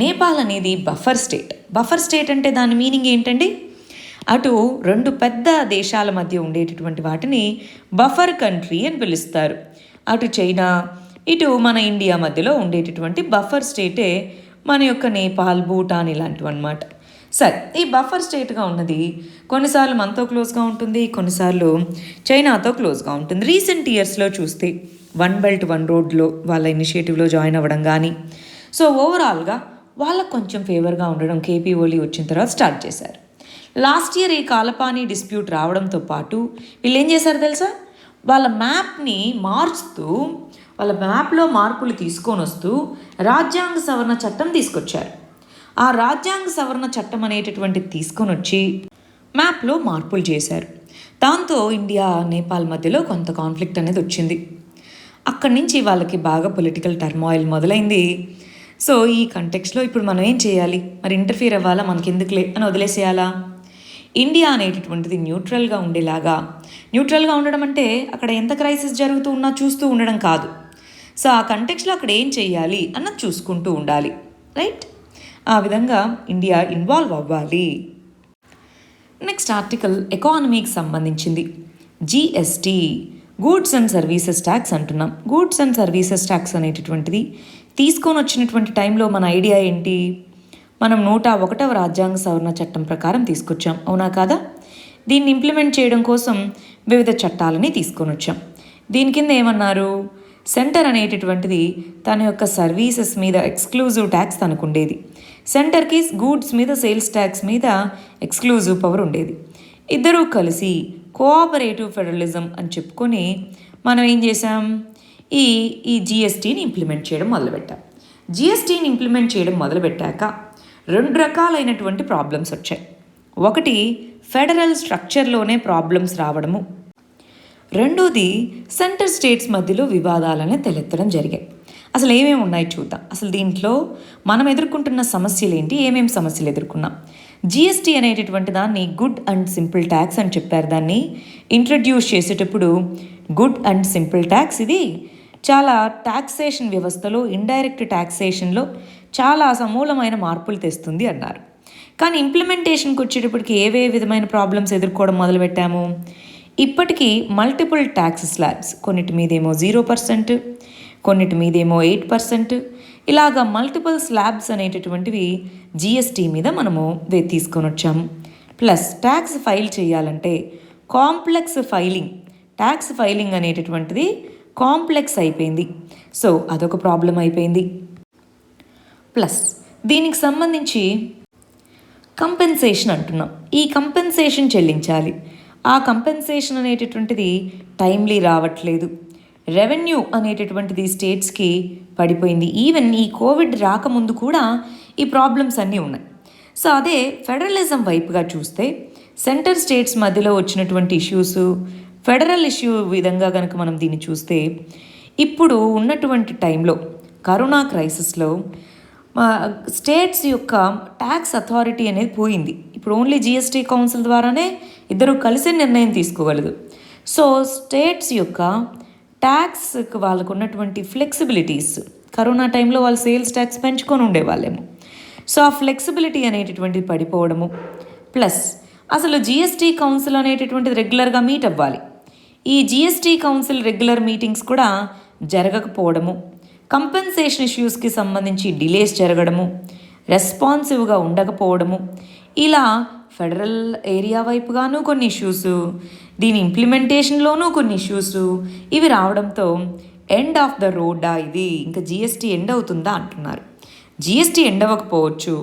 [SPEAKER 1] నేపాల్ అనేది బఫర్ స్టేట్ అంటే దాని మీనింగ్ ఏంటండి, అటు 2 పెద్ద దేశాల మధ్య ఉండేటటువంటి వాటిని బఫర్ కంట్రీ అని పిలుస్తారు. అటు చైనా ఇటు మన ఇండియా మధ్యలో ఉండేటటువంటి బఫర్ స్టేటే మన యొక్క నేపాల్, భూటాన్ ఇలాంటివి అన్నమాట. సరే, ఈ బఫర్ స్టేట్గా ఉన్నది కొన్నిసార్లు మనతో క్లోజ్గా ఉంటుంది, కొన్నిసార్లు చైనాతో క్లోజ్గా ఉంటుంది. రీసెంట్ ఇయర్స్లో చూస్తే వన్ బెల్ట్ వన్ రోడ్లో వాళ్ళ ఇనిషియేటివ్లో జాయిన్ అవ్వడం కానీ, సో ఓవరాల్గా వాళ్ళకు కొంచెం ఫేవర్గా ఉండడం కేపీ ఓలీ వచ్చిన తర్వాత స్టార్ట్ చేశారు. లాస్ట్ ఇయర్ ఈ కాలపానీ డిస్ప్యూట్ రావడంతో పాటు వీళ్ళు ఏం చేశారు తెలుసా, వాళ్ళ మ్యాప్ని మార్చుతూ, వాళ్ళ మ్యాప్లో మార్పులు తీసుకొని వస్తూ రాజ్యాంగ సవరణ చట్టం తీసుకొచ్చారు. ఆ రాజ్యాంగ సవరణ చట్టం అనేటటువంటిది తీసుకొని వచ్చి మ్యాప్లో మార్పులు చేశారు. దాంతో ఇండియా నేపాల్ మధ్యలో కొంత కాన్ఫ్లిక్ట్ అనేది వచ్చింది. అక్కడి నుంచి వాళ్ళకి బాగా పొలిటికల్ టర్మాయిల్ మొదలైంది. సో ఈ కంటెక్స్లో ఇప్పుడు మనం ఏం చేయాలి, మరి ఇంటర్ఫియర్ అవ్వాలా, మనకి ఎందుకులే అని వదిలేసేయాలా, ఇండియా అనేటటువంటిది న్యూట్రల్గా ఉండడం అంటే అక్కడ ఎంత క్రైసిస్ జరుగుతూ ఉన్నా చూస్తూ ఉండడం కాదు. సో ఆ కంటెక్స్లో అక్కడ ఏం చేయాలి అన్నది చూసుకుంటూ ఉండాలి. రైట్. ఆ విధంగా ఇండియా ఇన్వాల్వ్ అవ్వాలి. నెక్స్ట్ ఆర్టికల్ ఎకానమీకి సంబంధించింది. GST, goods and services tax అంటున్నాం. గూడ్స్ అండ్ సర్వీసెస్ ట్యాక్స్ అనేటటువంటిది తీసుకొని వచ్చినటువంటి టైంలో మన ఐడియా ఏంటి, మనం 101వ రాజ్యాంగ సవరణ చట్టం ప్రకారం తీసుకొచ్చాం, అవునా కాదా? దీన్ని ఇంప్లిమెంట్ చేయడం కోసం వివిధ చట్టాలని తీసుకొని వచ్చాం. దీని కింద ఏమన్నారు, సెంటర్ అనేటటువంటిది తన యొక్క సర్వీసెస్ మీద ఎక్స్క్లూజివ్ ట్యాక్స్ తనకు ఉండేది. సెంటర్కి గూడ్స్ మీద సేల్స్ ట్యాక్స్ మీద ఎక్స్క్లూజివ్ పవర్ ఉండేది. ఇద్దరూ కలిసి కోఆపరేటివ్ ఫెడరలిజం అని చెప్పుకొని మనం ఏం చేసాం, ఈ జిఎస్టీని ఇంప్లిమెంట్ చేయడం మొదలుపెట్టాం. జిఎస్టీని ఇంప్లిమెంట్ చేయడం మొదలుపెట్టాక 2 రకాలైనటువంటి ప్రాబ్లమ్స్ వచ్చాయి. ఒకటి ఫెడరల్ స్ట్రక్చర్లోనే ప్రాబ్లమ్స్ రావడము, రెండోది సెంటర్ స్టేట్స్ మధ్యలో వివాదాలనే తలెత్తడం జరిగాయి. అసలు ఏమేమి ఉన్నాయి చూద్దాం. అసలు దీంట్లో మనం ఎదుర్కొంటున్న సమస్యలు ఏంటి, ఏమేమి సమస్యలు ఎదుర్కొన్నాం. జిఎస్టీ అనేటటువంటి దాన్ని గుడ్ అండ్ సింపుల్ ట్యాక్స్ అని చెప్పారు. దాన్ని ఇంట్రడ్యూస్ చేసేటప్పుడు గుడ్ అండ్ సింపుల్ ట్యాక్స్, ఇది చాలా ట్యాక్సేషన్ వ్యవస్థలో, ఇండైరెక్ట్ ట్యాక్సేషన్లో చాలా సమూలమైన మార్పులు తెస్తుంది అన్నారు. కానీ ఇంప్లిమెంటేషన్కి వచ్చేటప్పటికి ఏవే విధమైన ప్రాబ్లమ్స్ ఎదుర్కోవడం మొదలుపెట్టాము. ఇప్పటికీ మల్టిపుల్ ట్యాక్స్ స్లాబ్స్, కొన్నిటి మీదేమో 0%, కొన్నిటి మీదేమో 8%, ఇలాగా మల్టిపుల్ స్లాబ్స్ అనేటటువంటివి జిఎస్టీ మీద మనము తీసుకొని వచ్చాము. ప్లస్ ట్యాక్స్ ఫైల్ చేయాలంటే కాంప్లెక్స్ ఫైలింగ్, ట్యాక్స్ ఫైలింగ్ అనేటటువంటిది కాంప్లెక్స్ అయిపోయింది. సో అదొక ప్రాబ్లం అయిపోయింది. ప్లస్ దీనికి సంబంధించి కంపెన్సేషన్ అంటున్నాం. ఈ కంపెన్సేషన్ చెల్లించాలి. ఆ కంపెన్సేషన్ అనేటటువంటిది టైమ్లీ రావట్లేదు. రెవెన్యూ అనేటటువంటిది స్టేట్స్కి పడిపోయింది. ఈవెన్ ఈ కోవిడ్ రాకముందు కూడా ఈ ప్రాబ్లమ్స్ అన్నీ ఉన్నాయి. సో అదే ఫెడరలిజం వైపుగా చూస్తే సెంటర్ స్టేట్స్ మధ్యలో వచ్చినటువంటి ఇష్యూస్, ఫెడరల్ ఇష్యూ విధంగా కనుక మనం దీన్ని చూస్తే ఇప్పుడు ఉన్నటువంటి టైంలో కరోనా క్రైసిస్లో స్టేట్స్ యొక్క ట్యాక్స్ అథారిటీ అనేది పోయింది. ఇప్పుడు ఓన్లీ జిఎస్టీ కౌన్సిల్ ద్వారానే ఇద్దరు కలిసి నిర్ణయం తీసుకోగలదు. సో స్టేట్స్ యొక్క ట్యాక్స్కి వాళ్ళకు ఉన్నటువంటి ఫ్లెక్సిబిలిటీస్, కరోనా టైంలో వాళ్ళు సేల్స్ ట్యాక్స్ పెంచుకొని ఉండేవాళ్ళేమో. సో ఆ ఫ్లెక్సిబిలిటీ అనేటటువంటిది పడిపోవడము, ప్లస్ అసలు జిఎస్టీ కౌన్సిల్ అనేటటువంటిది రెగ్యులర్గా మీట్ అవ్వాలి. ఈ జిఎస్టీ కౌన్సిల్ రెగ్యులర్ మీటింగ్స్ కూడా జరగకపోవడము, కంపెన్సేషన్ ఇష్యూస్కి సంబంధించి డిలేస్ జరగడము, రెస్పాన్సివ్గా ఉండకపోవడము, ఇలా ఫెడరల్ ఏరియా వైపుగాను కొన్ని ఇష్యూస్, దీని ఇంప్లిమెంటేషన్లోనూ కొన్ని ఇష్యూస్, ఇవి రావడంతో ఎండ్ ఆఫ్ ద రోడ్డా ఇది, ఇంకా జిఎస్టీ ఎండ్ అవుతుందా అంటున్నారు. జిఎస్టీ ఎండ్ అవ్వకపోవచ్చు,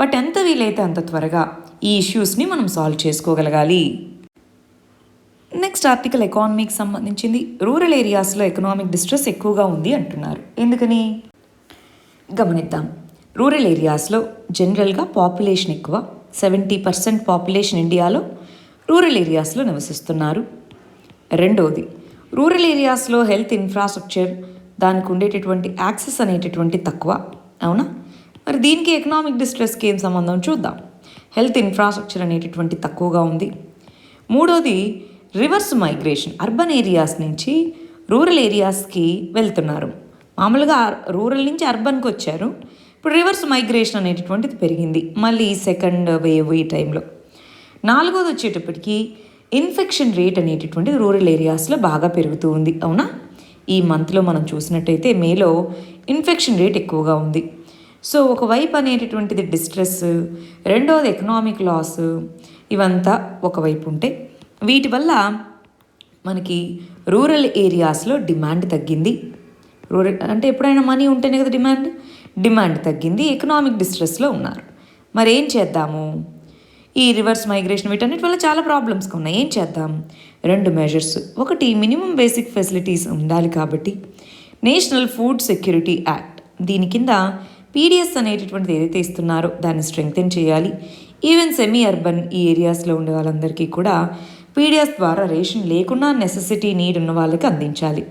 [SPEAKER 1] బట్ ఎంత వీలైతే అంత త్వరగా ఈ ఇష్యూస్ని మనం సాల్వ్ చేసుకోగలగాలి. నెక్స్ట్ ఆర్టికల్ ఎకానమీకి సంబంధించింది. రూరల్ ఏరియాస్లో ఎకనామిక్ డిస్ట్రెస్ ఎక్కువగా ఉంది అంటున్నారు. ఎందుకని గమనిద్దాం. రూరల్ ఏరియాస్లో జనరల్గా పాపులేషన్ ఎక్కువ. 70% పాపులేషన్ ఇండియాలో రూరల్ ఏరియాస్లో నివసిస్తున్నారు. రెండవది, రూరల్ ఏరియాస్లో హెల్త్ ఇన్ఫ్రాస్ట్రక్చర్, దానికి ఉండేటటువంటి యాక్సెస్ అనేటటువంటి తక్కువ. అవునా? మరి దీనికి ఎకనామిక్ డిస్ట్రెస్కి ఏం సంబంధం చూద్దాం. హెల్త్ ఇన్ఫ్రాస్ట్రక్చర్ అనేటటువంటి తక్కువగా ఉంది. మూడోది, రివర్స్ మైగ్రేషన్, అర్బన్ ఏరియాస్ నుంచి రూరల్ ఏరియాస్కి వెళ్తున్నారు. మామూలుగా రూరల్ నుంచి అర్బన్కి వచ్చారు, ఇప్పుడు రివర్స్ మైగ్రేషన్ అనేటటువంటిది పెరిగింది మళ్ళీ సెకండ్ వేవ్ ఈ టైంలో. నాలుగోది వచ్చేటప్పటికి ఇన్ఫెక్షన్ రేట్ అనేటటువంటిది రూరల్ ఏరియాస్లో బాగా పెరుగుతూ ఉంది. అవునా? ఈ మంత్లో మనం చూసినట్టయితే మేలో ఇన్ఫెక్షన్ రేట్ ఎక్కువగా ఉంది. సో ఒకవైపు అనేటటువంటిది డిస్ట్రెస్, రెండోది ఎకనామిక్ లాస్, ఇవంతా ఒకవైపు ఉంటే వీటి వల్ల మనకి రూరల్ ఏరియాస్లో డిమాండ్ తగ్గింది. రూరల్ అంటే ఎప్పుడైనా మనీ ఉంటేనే కదా డిమాండ్ తగ్గింది, ఎకనామిక్ డిస్ట్రెస్లో ఉన్నారు. మరి ఏం చేద్దాము? ఈ రివర్స్ మైగ్రేషన్ వీటన్నిటి వల్ల చాలా ప్రాబ్లమ్స్ ఉన్నాయి. ఏం చేద్దాం? 2 మెజర్స్. ఒకటి, మినిమం బేసిక్ ఫెసిలిటీస్ ఉండాలి కాబట్టి నేషనల్ ఫుడ్ సెక్యూరిటీ యాక్ట్, దీని కింద పీడిఎస్ అనేటటువంటిది ఏదైతే ఇస్తున్నారో దాన్ని స్ట్రెంగ్తెన్ చేయాలి. ఈవెన్ సెమీ అర్బన్ ఈ ఏరియాస్లో ఉండే వాళ్ళందరికీ కూడా పీడిఎస్ ద్వారా రేషన్ లేకుండా నెసెసిటీ నీడ్ ఉన్న వాళ్ళకి అందించాలి.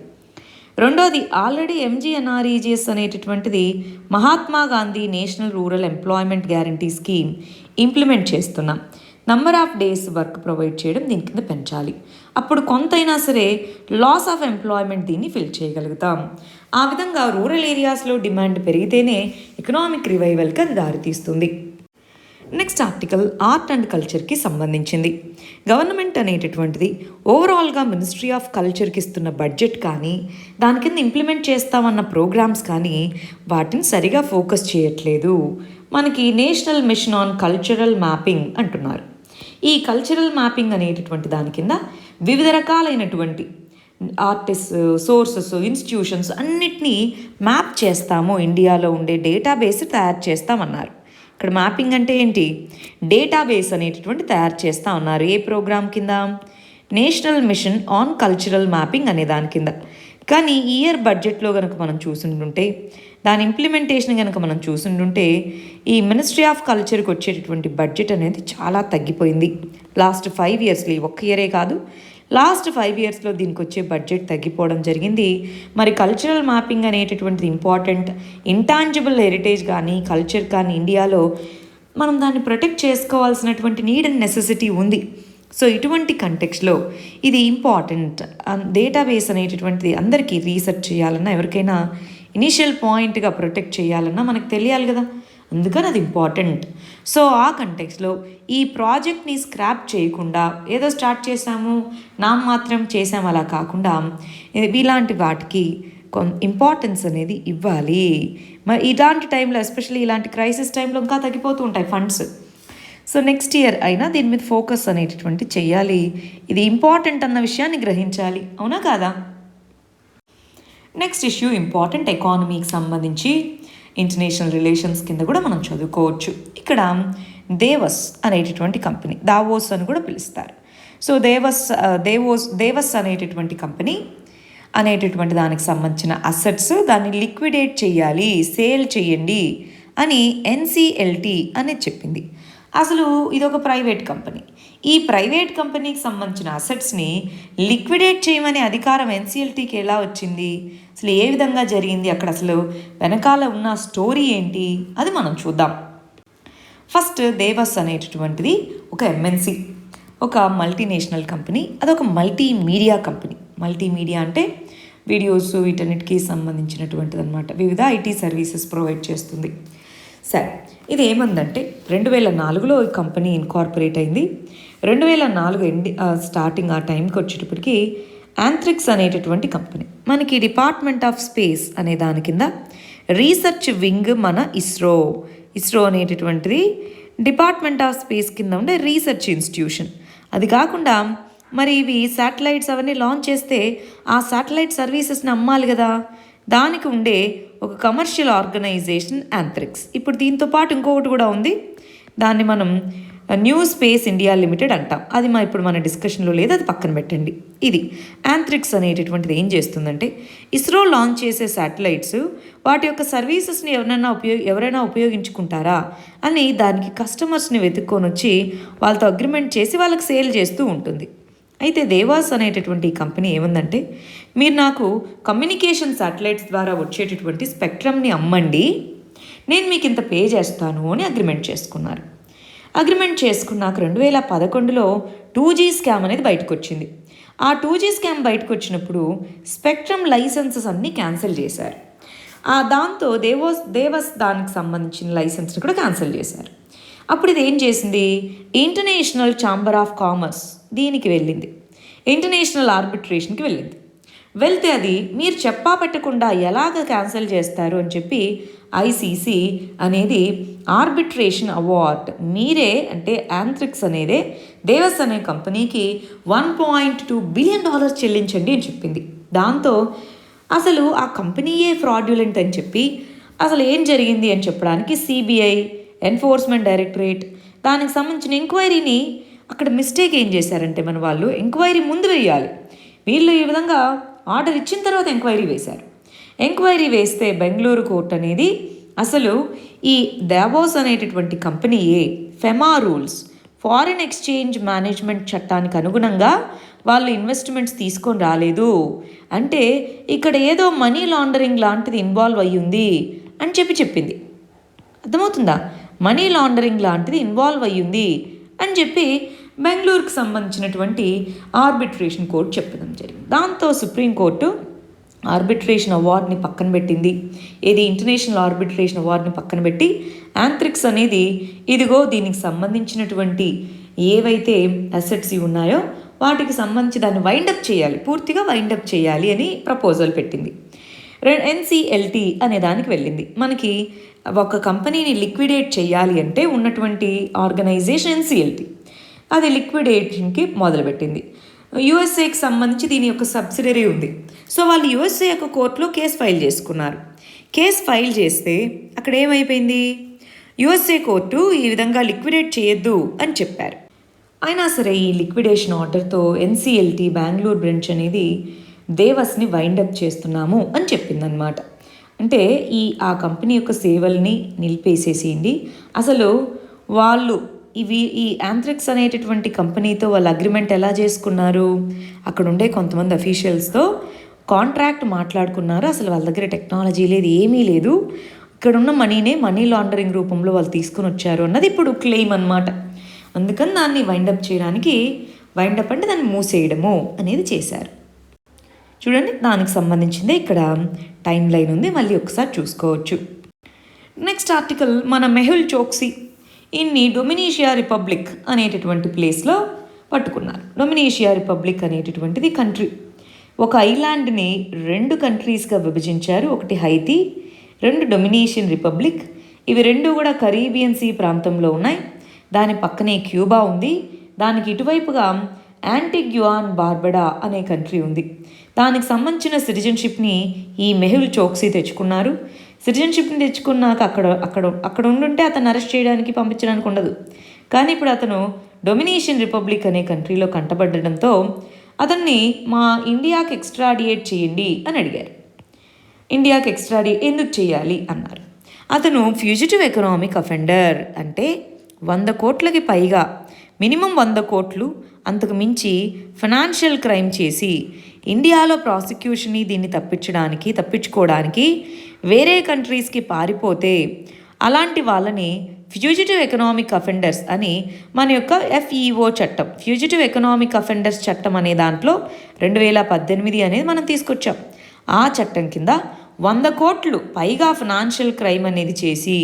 [SPEAKER 1] రెండోది, ఆల్రెడీ ఎంజీఎన్ఆర్ఈజీఎస్ అనేటటువంటిది Mahatma Gandhi national rural employment guarantee scheme implement చేస్తున్నాం. Number of days work provide చేయడం దీని కింద పెంచాలి. అప్పుడు కొంతైనా సరే లాస్ ఆఫ్ ఎంప్లాయ్మెంట్ దీన్ని ఫిల్ చేయగలుగుతాం. ఆ విధంగా రూరల్ ఏరియాస్లో డిమాండ్ పెరిగితేనే ఎకనామిక్ రివైవల్కి అది దారితీస్తుంది. నెక్స్ట్ ఆర్టికల్ ఆర్ట్ అండ్ కల్చర్కి సంబంధించింది. గవర్నమెంట్ అనేటటువంటిది ఓవరాల్గా మినిస్ట్రీ ఆఫ్ కల్చర్కి ఇస్తున్న బడ్జెట్ కానీ, దాని కింద ఇంప్లిమెంట్ చేస్తామన్న ప్రోగ్రామ్స్ కానీ వాటిని సరిగా ఫోకస్ చేయట్లేదు. మనకి national mission on cultural mapping అంటున్నారు. ఈ కల్చరల్ మ్యాపింగ్ అనేటటువంటి దాని కింద వివిధ రకాలైనటువంటి ఆర్టిస్ట్, సోర్సెస్, ఇన్స్టిట్యూషన్స్ అన్నిటినీ మ్యాప్ చేస్తాము, ఇండియాలో ఉండే డేటాబేస్ తయారు చేస్తామన్నారు. ఇక్కడ మ్యాపింగ్ అంటే ఏంటి? డేటాబేస్ అనేటటువంటి తయారు చేస్తూ ఉన్నారు. ఏ ప్రోగ్రామ్ కింద? National mission on cultural mapping అనే దాని కింద. కానీ ఈ ఇయర్ బడ్జెట్లో కనుక మనం చూసుంటుంటే, దాని ఇంప్లిమెంటేషన్ కనుక మనం చూసుంటుంటే, ఈ మినిస్ట్రీ ఆఫ్ కల్చర్కి వచ్చేటటువంటి బడ్జెట్ అనేది చాలా తగ్గిపోయింది. లాస్ట్ 5 ఇయర్స్లో, ఒక్క ఇయరే కాదు, లాస్ట్ 5 ఇయర్స్లో దీనికి వచ్చే బడ్జెట్ తగ్గిపోవడం జరిగింది. మరి కల్చరల్ మ్యాపింగ్ అనేటటువంటిది ఇంపార్టెంట్. ఇంటాంజిబుల్ హెరిటేజ్ కానీ కల్చర్ కానీ ఇండియాలో మనం దాన్ని ప్రొటెక్ట్ చేసుకోవాల్సినటువంటి నీడ్ అండ్ నెసెసిటీ ఉంది. సో ఇటువంటి కంటెక్స్లో ఇది ఇంపార్టెంట్. డేటాబేస్ అనేటటువంటిది అందరికీ రీసెర్చ్ చేయాలన్నా, ఎవరికైనా ఇనీషియల్ పాయింట్గా ప్రొటెక్ట్ చేయాలన్నా మనకు తెలియాలి కదా, అందుకని అది ఇంపార్టెంట్. సో ఆ కంటెక్స్లో ఈ ప్రాజెక్ట్ని స్క్రాప్ చేయకుండా ఏదో స్టార్ట్ చేసాము మాత్రం చేసాము అలా కాకుండా ఇలాంటి వాటికి ఇంపార్టెన్స్ అనేది ఇవ్వాలి. మరి ఇలాంటి టైంలో, ఎస్పెషల్లీ ఇలాంటి క్రైసిస్ టైంలో ఇంకా తగ్గిపోతూ ఉంటాయి ఫండ్స్. సో నెక్స్ట్ ఇయర్ అయినా దీని మీద ఫోకస్ అనేటటువంటి చెయ్యాలి. ఇది ఇంపార్టెంట్ అన్న విషయాన్ని గ్రహించాలి. అవునా కాదా? నెక్స్ట్ ఇష్యూ ఇంపార్టెంట్ ఎకానమీకి సంబంధించి ఇంటర్నేషనల్ రిలేషన్స్ కింద కూడా మనం చదువుకోవచ్చు. ఇక్కడ దేవస్ అనేటటువంటి కంపెనీ, దావోస్ అని కూడా పిలుస్తారు. సో దేవస్ అనేటటువంటి కంపెనీ అనేటటువంటి దానికి సంబంధించిన అసెట్స్ దాన్ని లిక్విడేట్ చేయాలి, సేల్ చేయండి అని ఎన్సిఎల్టీ అనేది చెప్పింది. అసలు ఇదొక ప్రైవేట్ కంపెనీ. ఈ ప్రైవేట్ కంపెనీకి సంబంధించిన అసెట్స్ని లిక్విడేట్ చేయమనే అధికారం ఎన్సిఎల్టీకి ఎలా వచ్చింది, అసలు ఏ విధంగా జరిగింది, అక్కడ అసలు వెనకాల ఉన్న స్టోరీ ఏంటి, అది మనం చూద్దాం. ఫస్ట్ దేవస్ అనేటటువంటిది ఒక ఎంఎన్సి, ఒక మల్టీనేషనల్ కంపెనీ. అదొక మల్టీమీడియా కంపెనీ. మల్టీమీడియా అంటే వీడియోస్ వీటన్నిటికీ సంబంధించినటువంటిది అనమాట. వివిధ ఐటీ సర్వీసెస్ ప్రొవైడ్ చేస్తుంది. సరే, ఇది ఏమందంటే 2004లో ఈ కంపెనీ ఇన్కార్పొరేట్ అయింది. 2004 స్టార్టింగ్ ఆ టైంకి వచ్చేటప్పటికి యాంథ్రిక్స్ అనేటటువంటి కంపెనీ మనకి డిపార్ట్మెంట్ ఆఫ్ స్పేస్ అనే దాని కింద రీసెర్చ్ వింగ్ మన ఇస్రో అనేటటువంటిది డిపార్ట్మెంట్ ఆఫ్ స్పేస్ కింద ఉండే రీసెర్చ్ ఇన్స్టిట్యూషన్. అది కాకుండా మరి ఇవి శాటిలైట్స్ అవన్నీ లాంచ్ చేస్తే ఆ శాటిలైట్ సర్వీసెస్ని అమ్మాలి కదా, దానికి ఉండే ఒక కమర్షియల్ ఆర్గనైజేషన్ యాంథ్రిక్స్. ఇప్పుడు దీంతో పాటు ఇంకొకటి కూడా ఉంది, దాన్ని మనం న్యూ స్పేస్ ఇండియా లిమిటెడ్ అంటాం. అది ఇప్పుడు మన డిస్కషన్లో లేదు, అది పక్కన పెట్టండి. ఇది యాంథ్రిక్స్ అనేటటువంటిది ఏం చేస్తుందంటే ఇస్రో లాంచ్ చేసే శాటిలైట్స్ వాటి యొక్క సర్వీసెస్ని ఎవరైనా ఉపయోగించుకుంటారా అని దానికి కస్టమర్స్ని వెతుక్కొని వచ్చి వాళ్ళతో అగ్రిమెంట్ చేసి వాళ్ళకి సేల్ చేస్తూ ఉంటుంది. అయితే దేవాస్ అనేటటువంటి కంపెనీ ఏముందంటే మీరు నాకు కమ్యూనికేషన్ శాటిలైట్స్ ద్వారా వచ్చేటటువంటి స్పెక్ట్రమ్ని అమ్మండి, నేను మీకు ఇంత పే చేస్తాను అని అగ్రిమెంట్ చేసుకున్నారు. అగ్రిమెంట్ చేసుకున్నాక 2011లో 2G స్కామ్ అనేది బయటకు వచ్చింది. ఆ 2G స్కామ్ బయటకు వచ్చినప్పుడు స్పెక్ట్రమ్ లైసెన్సెస్ అన్నీ క్యాన్సిల్ చేశారు. దాంతో దేవస్ దానికి సంబంధించిన లైసెన్స్ని కూడా క్యాన్సిల్ చేశారు. అప్పుడు ఇది ఏం చేసింది, ఇంటర్నేషనల్ ఛాంబర్ ఆఫ్ కామర్స్ దీనికి వెళ్ళింది, ఇంటర్నేషనల్ ఆర్బిట్రేషన్కి వెళ్ళింది. వెళ్తే అది మీరు చెప్పా పెట్టకుండా ఎలాగ క్యాన్సిల్ చేస్తారు అని చెప్పి ఐసీసీ అనేది ఆర్బిట్రేషన్ అవార్డ్ మీరే అంటే యాంథ్రిక్స్ అనేదే దేవస్ అనే కంపెనీకి $1.2 బిలియన్ చెల్లించండి అని చెప్పింది. దాంతో అసలు ఆ కంపెనీయే ఫ్రాడ్యులెంట్ అని చెప్పి అసలు ఏం జరిగింది అని చెప్పడానికి సిబిఐ, ఎన్ఫోర్స్మెంట్ డైరెక్టరేట్ దానికి సంబంధించిన ఎంక్వైరీని అక్కడ మిస్టేక్ ఏం చేశారంటే మన వాళ్ళు ఎంక్వైరీ ముందు వేయాలి, వీళ్ళు ఈ విధంగా ఆర్డర్ ఇచ్చిన తర్వాత ఎంక్వైరీ వేశారు. ఎంక్వైరీ వేస్తే బెంగళూరు కోర్ట్ అనేది అసలు ఈ దావోస్ అనేటటువంటి కంపెనీయే FEMA rules foreign exchange management చట్టానికి అనుగుణంగా వాళ్ళు ఇన్వెస్ట్మెంట్స్ తీసుకొని రాలేదు, అంటే ఇక్కడ ఏదో మనీ లాండరింగ్ లాంటిది ఇన్వాల్వ్ అయ్యింది అని చెప్పింది. అర్థమవుతుందా, మనీ లాండరింగ్ లాంటిది ఇన్వాల్వ్ అయ్యింది అని చెప్పి బెంగళూరుకు సంబంధించినటువంటి ఆర్బిట్రేషన్ కోర్టు చెప్పడం జరిగింది. దాంతో సుప్రీంకోర్టు ఆర్బిట్రేషన్ అవార్డ్ని పక్కన పెట్టింది. ఇది ఇంటర్నేషనల్ ఆర్బిట్రేషన్ అవార్డ్ని పక్కన పెట్టి యాంథ్రిక్స్ అనేది ఇదిగో దీనికి సంబంధించినటువంటి ఏవైతే అసెట్స్ ఉన్నాయో వాటికి సంబంధించి దాన్ని వైండప్ చేయాలి, పూర్తిగా వైండప్ చేయాలి అని ప్రపోజల్ పెట్టింది. ఎన్సిఎల్టీ అనే దానికి వెళ్ళింది. మనకి ఒక కంపెనీని లిక్విడేట్ చేయాలి అంటే ఉన్నటువంటి ఆర్గనైజేషన్ ఎన్సిఎల్టీ, అది లిక్విడేషన్కి మొదలుపెట్టింది. యుఎస్ఏకి సంబంధించి దీని యొక్క సబ్సిడరీ ఉంది. సో వాళ్ళు యుఎస్ఏ యొక్క కోర్టులో కేసు ఫైల్ చేసుకున్నారు. కేసు ఫైల్ చేస్తే అక్కడ ఏమైపోయింది, యుఎస్ఏ కోర్టు ఈ విధంగా లిక్విడేట్ చేయొద్దు అని చెప్పారు. అయినా సరే ఈ లిక్విడేషన్ ఆర్డర్తో ఎన్సిఎల్టీ బెంగళూరు బ్రాంచ్ అనేది దేవస్ని వైండప్ చేస్తున్నాము అని చెప్పిందనమాట. అంటే ఆ కంపెనీ యొక్క సేవల్ని నిలిపేసేసింది. అసలు వాళ్ళు ఈ యాంథ్రిక్స్ అనేటటువంటి కంపెనీతో వాళ్ళు అగ్రిమెంట్ ఎలా చేసుకున్నారు, అక్కడ ఉండే కొంతమంది అఫీషియల్స్తో కాంట్రాక్ట్ మాట్లాడుకున్నారు. అసలు వాళ్ళ దగ్గర టెక్నాలజీ లేదు, ఏమీ లేదు, ఇక్కడ ఉన్న మనీ లాండరింగ్ రూపంలో వాళ్ళు తీసుకొని వచ్చారు అన్నది ఇప్పుడు క్లెయిమ్ అనమాట. అందుకని దాన్ని వైండప్ చేయడానికి, వైండప్ అంటే దాన్ని మూసేయడము అనేది చేశారు. చూడండి, దానికి సంబంధించిందే ఇక్కడ టైం లైన్ ఉంది, మళ్ళీ ఒకసారి చూసుకోవచ్చు. నెక్స్ట్ ఆర్టికల్ మన మెహుల్ చోక్సీ ఇన్ని డొమినీషియా రిపబ్లిక్ అనేటటువంటి ప్లేస్లో పట్టుకున్నారు. డొమినీషియా రిపబ్లిక్ అనేటటువంటిది కంట్రీ. ఒక ఐలాండ్ని 2 కంట్రీస్గా విభజించారు. ఒకటి హైతీ, 2 డొమినీషియన్ రిపబ్లిక్. ఇవి 2 కూడా కరీబియన్ సీ ప్రాంతంలో ఉన్నాయి. దాని పక్కనే క్యూబా ఉంది. దానికి ఇటువైపుగా యాంటిగ్యువా అండ్ బార్బడా అనే కంట్రీ ఉంది. దానికి సంబంధించిన సిటిజన్షిప్ని ఈ మెహుల్ చోక్సీ తెచ్చుకున్నారు. సిటిజన్షిప్ని తెచ్చుకున్నాక అక్కడ ఉండుంటే అతను అరెస్ట్ చేయడానికి పంపించడానికి ఉండదు. కానీ ఇప్పుడు అతను డొమినిషన్ రిపబ్లిక్ అనే కంట్రీలో కంటబడడంతో అతన్ని మా ఇండియాకి ఎక్స్ట్రాడియేట్ చేయండి అని అడిగారు. ఇండియాకి ఎక్స్ట్రాడియేట్ ఎందుకు చేయాలి అన్నారు. అతను ఫ్యూజిటివ్ ఎకనామిక్ అఫెండర్, అంటే 100 కోట్లకి పైగా, మినిమం 100 కోట్లు అంతకు మించి ఫైనాన్షియల్ క్రైమ్ చేసి ఇండియాలో ప్రాసిక్యూషన్ని దీన్ని తప్పించుకోవడానికి వేరే కంట్రీస్కి పారిపోతే అలాంటి వాళ్ళని ఫ్యూజిటివ్ ఎకనామిక్ అఫెండర్స్ అని మన యొక్క FEO చట్టం, ఫ్యూజిటివ్ ఎకనామిక్ అఫెండర్స్ చట్టం అనే దాంట్లో 2018 అనేది మనం తీసుకొచ్చాం. ఆ చట్టం కింద 100 కోట్లు పైగా ఫైనాన్షియల్ క్రైమ్ అనేది చేసి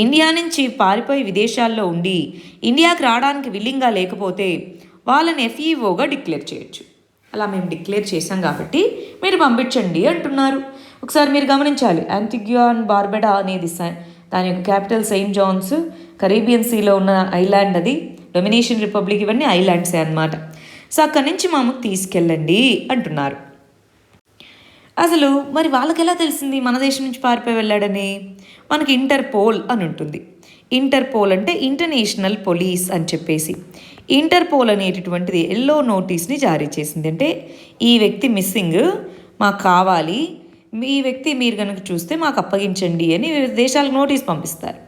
[SPEAKER 1] ఇండియా నుంచి పారిపోయి విదేశాల్లో ఉండి ఇండియాకి రావడానికి విల్లింగ్గా లేకపోతే వాళ్ళని FEOగా డిక్లేర్ చేయొచ్చు. అలా మేము డిక్లేర్ చేశాం కాబట్టి మీరు పంపించండి అంటున్నారు. ఒకసారి మీరు గమనించాలి, యాంటిగ్యువా అండ్ బార్బడా అనేది దాని యొక్క క్యాపిటల్ సెయింట్ జాన్స్, కరీబియన్ సీలో ఉన్న ఐలాండ్, అది డొమినిషన్ రిపబ్లిక్, ఇవన్నీ ఐలాండ్సే అన్నమాట. సో అక్కడి నుంచి మాకు తీసుకెళ్ళండి అంటున్నారు. అసలు మరి వాళ్ళకి ఎలా తెలిసింది మన దేశం నుంచి పారిపోయి వెళ్ళాడని? మనకి ఇంటర్పోల్ అని ఉంటుంది. ఇంటర్పోల్ అంటే ఇంటర్నేషనల్ పోలీస్ అని చెప్పేసి. ఇంటర్పోల్ అనేటటువంటిది ఎల్లో నోటీస్ని జారీ చేసింది. అంటే ఈ వ్యక్తి మిస్సింగ్, మాకు కావాలి, ఈ వ్యక్తి మీరు కనుక చూస్తే మాకు అప్పగించండి అని వివిధ దేశాలకు నోటీస్ పంపిస్తారు.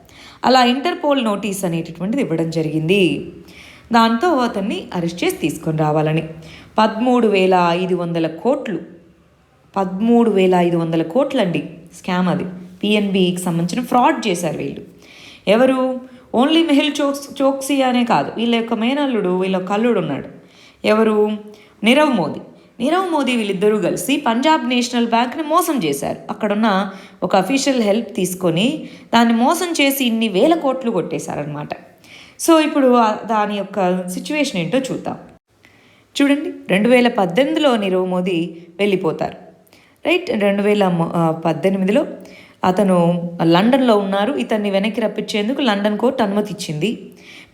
[SPEAKER 1] అలా ఇంటర్పోల్ నోటీస్ అనేటటువంటిది ఇవ్వడం జరిగింది. దాంతో అతన్ని అరెస్ట్ చేసి తీసుకొని రావాలని 13,500 కోట్లు, 13,500 కోట్లండి స్కామ్. అది PNBకి సంబంధించిన ఫ్రాడ్ చేశారు వీళ్ళు. ఎవరు? ఓన్లీ మెహుల్ చోక్సీ అనే కాదు, వీళ్ళ యొక్క మేనల్లుడు, వీళ్ళ కల్లుడు ఉన్నాడు. ఎవరు? నీరవ్ మోదీ వీళ్ళిద్దరూ కలిసి పంజాబ్ నేషనల్ బ్యాంక్ని మోసం చేశారు. అక్కడున్న ఒక అఫీషియల్ హెల్ప్ తీసుకొని దాన్ని మోసం చేసి ఇన్ని వేల కోట్లు కొట్టేశారనమాట. సో ఇప్పుడు దాని యొక్క సిచ్యువేషన్ ఏంటో చూద్దాం. చూడండి, 2018లో నీరవ్ మోదీ వెళ్ళిపోతారు. రైట్, 2018లో అతను లండన్లో ఉన్నారు. ఇతన్ని వెనక్కి రప్పించేందుకు లండన్ కోర్టు అనుమతి ఇచ్చింది.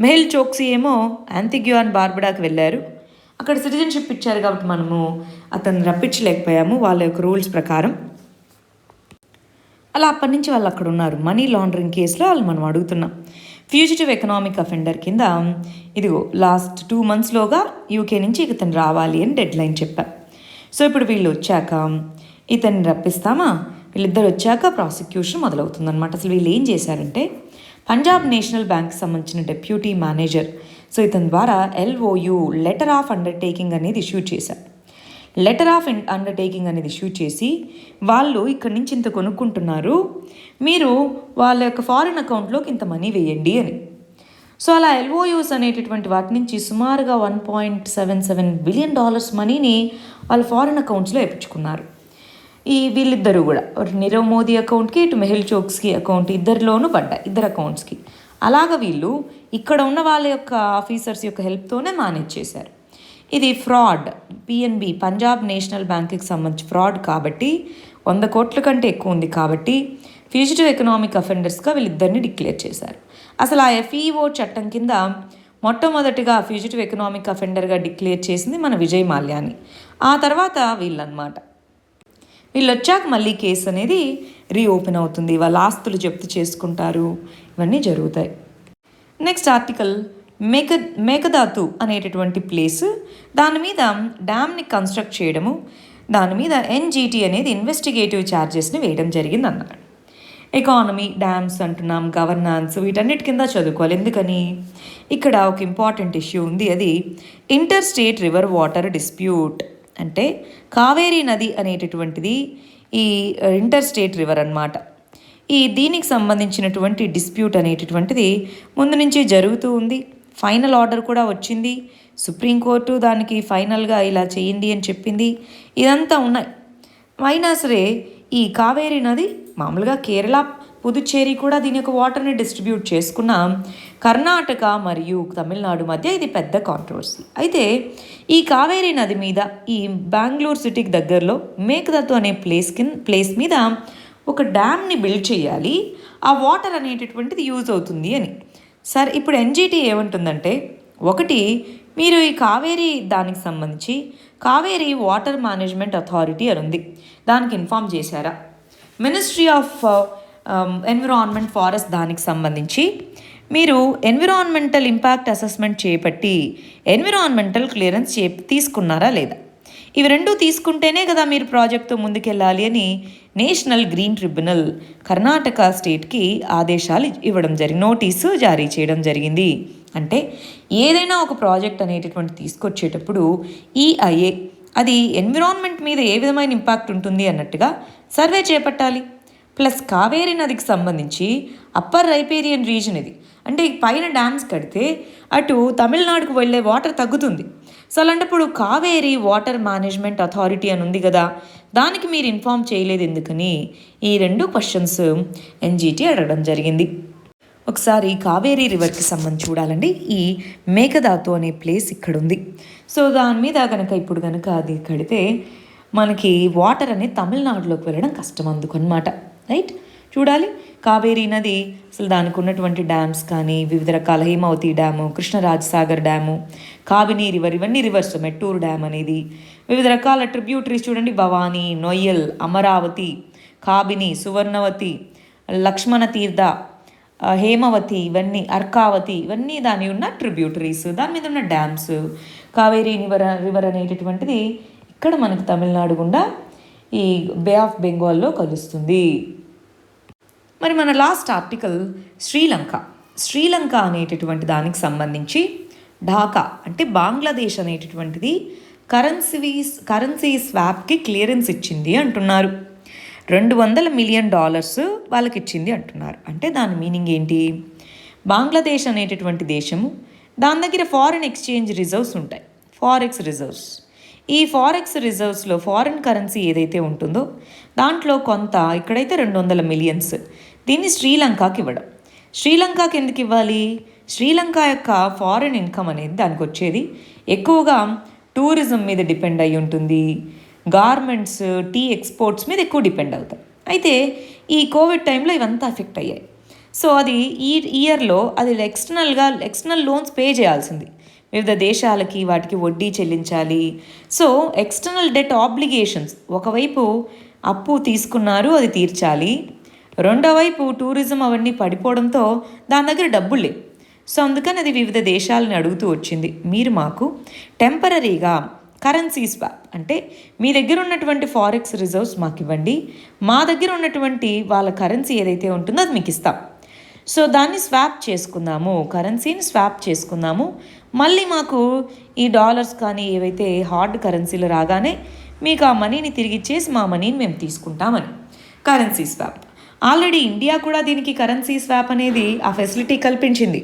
[SPEAKER 1] మెహుల్ చోక్సీ ఏమో యాంటిగ్యువా అండ్ బార్బడాకి వెళ్ళారు. అక్కడ సిటిజన్షిప్ ఇచ్చారు కాబట్టి మనము అతన్ని రప్పించలేకపోయాము వాళ్ళ యొక్క రూల్స్ ప్రకారం. అలా అప్పటి నుంచి వాళ్ళు అక్కడ ఉన్నారు. మనీ లాండరింగ్ కేసులో వాళ్ళు మనం అడుగుతున్నాం. ఫ్యూజిటివ్ ఎకనామిక్ అఫెండర్ కింద ఇదిగో లాస్ట్ 2 monthsలోగా UK నుంచి ఇతను రావాలి అని డెడ్లైన్ చెప్పారు. సో ఇప్పుడు వీళ్ళు వచ్చాక ఇతన్ని రప్పిస్తామా? వీళ్ళిద్దరు వచ్చాక ప్రాసిక్యూషన్ మొదలవుతుందన్నమాట. అసలు వీళ్ళు ఏం చేశారంటే పంజాబ్ నేషనల్ బ్యాంక్కి సంబంధించిన డెప్యూటీ మేనేజర్, సో ఇతని ద్వారా LOU, లెటర్ ఆఫ్ అండర్టేకింగ్ అనేది ఇష్యూ చేశారు. లెటర్ ఆఫ్ అండర్టేకింగ్ అనేది ఇష్యూ చేసి వాళ్ళు ఇక్కడి నుంచి ఇంత కొనుక్కుంటున్నారు, మీరు వాళ్ళ యొక్క ఫారిన్ అకౌంట్లోకి ఇంత మనీ వేయండి అని. సో అలా LOUs అనేటటువంటి వాటి నుంచి సుమారుగా $1.77 బిలియన్ మనీని వాళ్ళ ఫారిన్ అకౌంట్స్లో వేయించుకున్నారు. వీళ్ళిద్దరూ కూడా నీరవ్ మోదీ అకౌంట్కి, ఇటు మెహుల్ చోక్సీ అకౌంట్, ఇద్దరిలోనూ పడ్డాయి, ఇద్దరు అకౌంట్స్కి. అలాగ వీళ్ళు ఇక్కడ ఉన్న వాళ్ళ యొక్క ఆఫీసర్స్ యొక్క హెల్ప్తోనే మేనేజ్ చేశారు. ఇది ఫ్రాడ్. PNB, పంజాబ్ నేషనల్ బ్యాంక్కి సంబంధించి ఫ్రాడ్ కాబట్టి 100 కోట్ల కంటే ఎక్కువ ఉంది కాబట్టి ఫ్యూజిటివ్ ఎకనామిక్ అఫెండర్స్గా వీళ్ళిద్దరిని డిక్లేర్ చేశారు. అసలు ఆ FEO చట్టం కింద మొట్టమొదటిగా ఫ్యూజిటివ్ ఎకనామిక్ అఫెండర్గా డిక్లేర్ చేసింది మన విజయ్ మాల్యాని. ఆ తర్వాత వీళ్ళనమాట. వీళ్ళు వచ్చాక మళ్ళీ కేసు అనేది రీఓపెన్ అవుతుంది, వాళ్ళ ఆస్తులు జప్తు చేసుకుంటారు, ఇవన్నీ జరుగుతాయి. నెక్స్ట్ ఆర్టికల్ మేకదాతు అనేటటువంటి ప్లేస్, దాని మీద డ్యామ్ని కన్స్ట్రక్ట్ చేయడము, దాని మీద NGT అనేది ఇన్వెస్టిగేటివ్ ఛార్జెస్ని వేయడం జరిగింది అన్నారు. ఎకానమీ, డ్యామ్స్ అంటున్నాం, గవర్నాన్స్, వీటన్నిటి కింద చదువుకోవాలి. ఎందుకని? ఇక్కడ ఒక ఇంపార్టెంట్ ఇష్యూ ఉంది, అది inter state river water dispute. అంటే కావేరీ నది అనేటటువంటిది ఈ ఇంటర్ స్టేట్ రివర్ అన్నమాట. దీనికి సంబంధించినటువంటి డిస్ప్యూట్ అనేటటువంటిది ముందు నుంచి జరుగుతూ ఉంది. ఫైనల్ ఆర్డర్ కూడా వచ్చింది. సుప్రీంకోర్టు దానికి ఫైనల్గా ఇలా చేయండి అని చెప్పింది. ఇదంతా ఉన్నాయి. అయినా సరే ఈ కావేరీ నది మామూలుగా కేరళ, పుదుచ్చేరి కూడా దీని యొక్క వాటర్ని డిస్ట్రిబ్యూట్ చేసుకున్న కర్ణాటక మరియు తమిళనాడు మధ్య ఇది పెద్ద కాంట్రవర్సీ. అయితే ఈ కావేరీ నది మీద ఈ బెంగళూరు సిటీకి దగ్గరలో మేకదాతు అనే ప్లేస్ మీద ఒక డ్యామ్ని బిల్డ్ చేయాలి, ఆ వాటర్ అనేటటువంటిది యూజ్ అవుతుంది అని. సరే, ఇప్పుడు NGT ఏమంటుందంటే, ఒకటి మీరు ఈ కావేరీ దానికి సంబంధించి కావేరీ వాటర్ మేనేజ్మెంట్ అథారిటీ అని ఉంది, దానికి ఇన్ఫామ్ చేశారా? మినిస్ట్రీ ఆఫ్ ఎన్విరాన్మెంట్ ఫారెస్ట్ దానికి సంబంధించి మీరు ఎన్విరాన్మెంటల్ ఇంపాక్ట్ అసెస్మెంట్ చేపట్టి ఎన్విరాన్మెంటల్ క్లియరెన్స్ తీసుకున్నారా లేదా? ఇవి రెండూ తీసుకుంటేనే కదా మీరు ప్రాజెక్టుతో ముందుకెళ్ళాలి అని నేషనల్ గ్రీన్ ట్రిబ్యునల్ కర్ణాటక స్టేట్కి ఆదేశాలు ఇవ్వడం నోటీసు జారీ చేయడం జరిగింది. అంటే ఏదైనా ఒక ప్రాజెక్ట్ అనేటటువంటి తీసుకొచ్చేటప్పుడు ఈఐఏ అది ఎన్విరాన్మెంట్ మీద ఏ విధమైన ఇంపాక్ట్ ఉంటుంది అన్నట్టుగా సర్వే చేపట్టాలి. ప్లస్ కావేరీ నదికి సంబంధించి అప్పర్ రైపేరియన్ రీజన్ ఇది, అంటే పైన డ్యామ్స్ కడితే అటు తమిళనాడుకు వెళ్ళే వాటర్ తగ్గుతుంది. సో అలాంటప్పుడు కావేరీ వాటర్ మేనేజ్మెంట్ అథారిటీ అని ఉంది కదా, దానికి మీరు ఇన్ఫామ్ చేయలేదు ఎందుకని ఈ 2 క్వశ్చన్స్ ఎన్జిటి అడగడం జరిగింది. ఒకసారి కావేరీ రివర్కి సంబంధించి చూడాలండి. ఈ మేకదాతు అనే ప్లేస్ ఇక్కడ ఉంది. సో దాని మీద ఇప్పుడు కనుక అది కడితే మనకి వాటర్ అనేది తమిళనాడులోకి వెళ్ళడం కష్టం అందుకనమాట. రైట్, చూడాలి కావేరీ నది అసలు దానికి ఉన్నటువంటి డ్యామ్స్ కానీ వివిధ రకాల Hemavathi dam, Krishnaraja Sagar dam, కాబిని river, ఇవన్నీ రివర్స్, మెట్టూరు డ్యామ్ అనేది, వివిధ రకాల ట్రిబ్యూటరీస్ చూడండి, భవానీ, నొయ్యల్, అమరావతి, కాబిని, సువర్ణవతి, లక్ష్మణ తీర్థ, హేమవతి, ఇవన్నీ అర్కావతి, ఇవన్నీ దాని ఉన్న ట్రిబ్యూటరీస్, దాని మీద ఉన్న డ్యామ్స్. కావేరీ రివర్ అనేటటువంటిది ఇక్కడ మనకు తమిళనాడు గుండా ఈ బే ఆఫ్ బెంగాల్లో కలుస్తుంది. మరి మన లాస్ట్ ఆర్టికల్ శ్రీలంక అనేటటువంటి దానికి సంబంధించి ఢాకా అంటే బంగ్లాదేశ్ అనేటటువంటిది కరెన్సీ స్వాప్కి క్లియరెన్స్ ఇచ్చింది అంటున్నారు. $200 మిలియన్ వాళ్ళకి ఇచ్చింది అంటున్నారు. అంటే దాని మీనింగ్ ఏంటి? బంగ్లాదేశ్ అనేటటువంటి దేశము, దాని దగ్గర ఫారిన్ ఎక్స్చేంజ్ రిజర్వ్స్ ఉంటాయి, ఫారెక్స్ రిజర్వ్స్. ఈ ఫారెక్స్ రిజర్వ్స్లో ఫారిన్ కరెన్సీ ఏదైతే ఉంటుందో దాంట్లో కొంత, ఇక్కడైతే 200 మిలియన్స్, దీన్ని శ్రీలంకకి ఇవ్వడం. శ్రీలంకకి ఎందుకు ఇవ్వాలి? శ్రీలంక యొక్క ఫారిన్ ఇన్కమ్ అనేది దానికి వచ్చేది ఎక్కువగా టూరిజం మీద డిపెండ్ అయి ఉంటుంది, గార్మెంట్స్, టీ ఎక్స్పోర్ట్స్ మీద ఎక్కువ డిపెండ్ అవుతాయి. అయితే ఈ కోవిడ్ టైంలో ఇవంతా ఎఫెక్ట్ అయ్యాయి. సో అది ఈ ఇయర్లో అది ఎక్స్టర్నల్ లోన్స్ పే చేయాల్సింది, వివిధ దేశాలకి వాటికి వడ్డీ చెల్లించాలి. సో ఎక్స్టర్నల్ డెట్ ఆబ్లిగేషన్స్, ఒకవైపు అప్పు తీసుకున్నారు అది తీర్చాలి, రెండో వైపు టూరిజం అవన్నీ పడిపోవడంతో దాని దగ్గర డబ్బులు లేవు. సో అందుకని అది వివిధ దేశాలని అడుగుతూ వచ్చింది, మీరు మాకు టెంపరీగా కరెన్సీ స్వాప్, అంటే మీ దగ్గర ఉన్నటువంటి ఫారెక్స్ రిజర్వ్స్ మాకు ఇవ్వండి, మా దగ్గర ఉన్నటువంటి వాళ్ళ కరెన్సీ ఏదైతే ఉంటుందో అది మీకు ఇస్తాం. సో దాన్ని స్వాప్ చేసుకుందాము, కరెన్సీని స్వాప్ చేసుకుందాము, మళ్ళీ మాకు ఈ డాలర్స్ కానీ ఏవైతే హార్డ్ కరెన్సీలు రాగానే మీకు ఆ మనీని తిరిగి ఇచ్చేసి మా మనీని మేము తీసుకుంటామని కరెన్సీ స్వాప్. ఆల్రెడీ ఇండియా కూడా దీనికి కరెన్సీ స్వాప్ అనేది ఆ ఫెసిలిటీ కల్పించింది.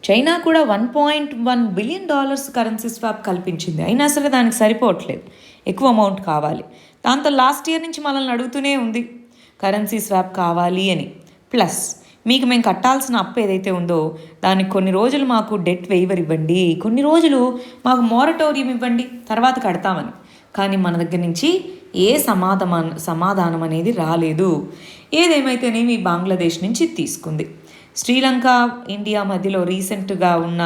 [SPEAKER 1] చైనా కూడా $1.1 బిలియన్ కరెన్సీ స్వాప్ కల్పించింది. అయినా సరే దానికి సరిపోవట్లేదు, ఎక్కువ అమౌంట్ కావాలి. దాంతో లాస్ట్ ఇయర్ నుంచి మనల్ని అడుగుతూనే ఉంది కరెన్సీ స్వాప్ కావాలి అని. ప్లస్ మీకు మేము కట్టాల్సిన అప్పు ఏదైతే ఉందో దానికి కొన్ని రోజులు మాకు డెట్ వెయివర్ ఇవ్వండి, కొన్ని రోజులు మాకు మోరటోరియం ఇవ్వండి, తర్వాత కడతామని. కానీ మన దగ్గర నుంచి ఏ సమాధానం అనేది రాలేదు. ఏదేమైతేనేమి బంగ్లాదేశ్ నుంచి తీసుకుంది. శ్రీలంక ఇండియా మధ్యలో రీసెంట్గా ఉన్న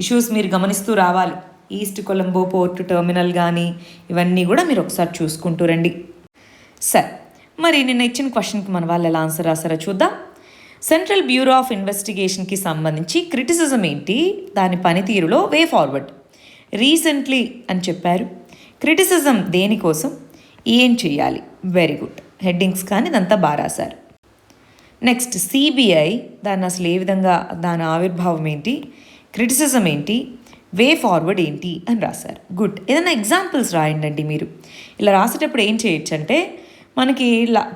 [SPEAKER 1] ఇష్యూస్ మీరు గమనిస్తూ రావాలి. ఈస్ట్ కొలంబో పోర్ట్ టెర్మినల్ కానీ ఇవన్నీ కూడా మీరు ఒకసారి చూసుకుంటూ రండి. సరే, మరి నిన్న ఇచ్చిన క్వశ్చన్కి మన వాళ్ళు ఎలా ఆన్సర్ రాసారో చూద్దాం. సెంట్రల్ బ్యూరో ఆఫ్ ఇన్వెస్టిగేషన్కి సంబంధించి క్రిటిసిజం ఏంటి, దాని పనితీరులో వే ఫార్వర్డ్. రీసెంట్లీ అని చెప్పారు. క్రిటిసిజం దేనికోసం, ఏం చేయాలి? వెరీ గుడ్, హెడ్డింగ్స్ కానీ ఇదంతా బాగా రాశారు. నెక్స్ట్ సిబిఐ, దాన్ని అసలు ఏ విధంగా, దాని ఆవిర్భావం ఏంటి, క్రిటిసిజం ఏంటి, వే ఫార్వర్డ్ ఏంటి అని రాశారు. గుడ్. ఏదైనా ఎగ్జాంపుల్స్ రాయండి. మీరు ఇలా రాసేటప్పుడు ఏం చేయొచ్చు అంటే, మనకి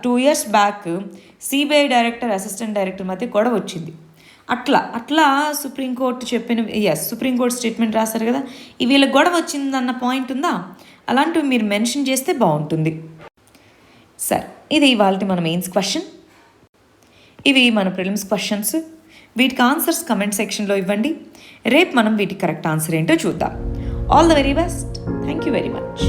[SPEAKER 1] 2 years back CBI director assistant director మధ్య గొడవ వచ్చింది. అట్లా సుప్రీంకోర్టు సుప్రీంకోర్టు స్టేట్మెంట్ రాశారు కదా, వీళ్ళ గొడవ వచ్చిందన్న పాయింట్ ఉందా, అలాంటివి మీరు మెన్షన్ చేస్తే బాగుంటుంది. సరే, ఇది ఇవాళ మన మెయిన్స్ క్వశ్చన్. ఇవి మన ప్రిలిమ్స్ క్వశ్చన్స్. వీటికి ఆన్సర్స్ కమెంట్ సెక్షన్లో ఇవ్వండి. రేపు మనం వీటికి కరెక్ట్ ఆన్సర్ ఏంటో చూద్దాం. All the very best. Thank you very much.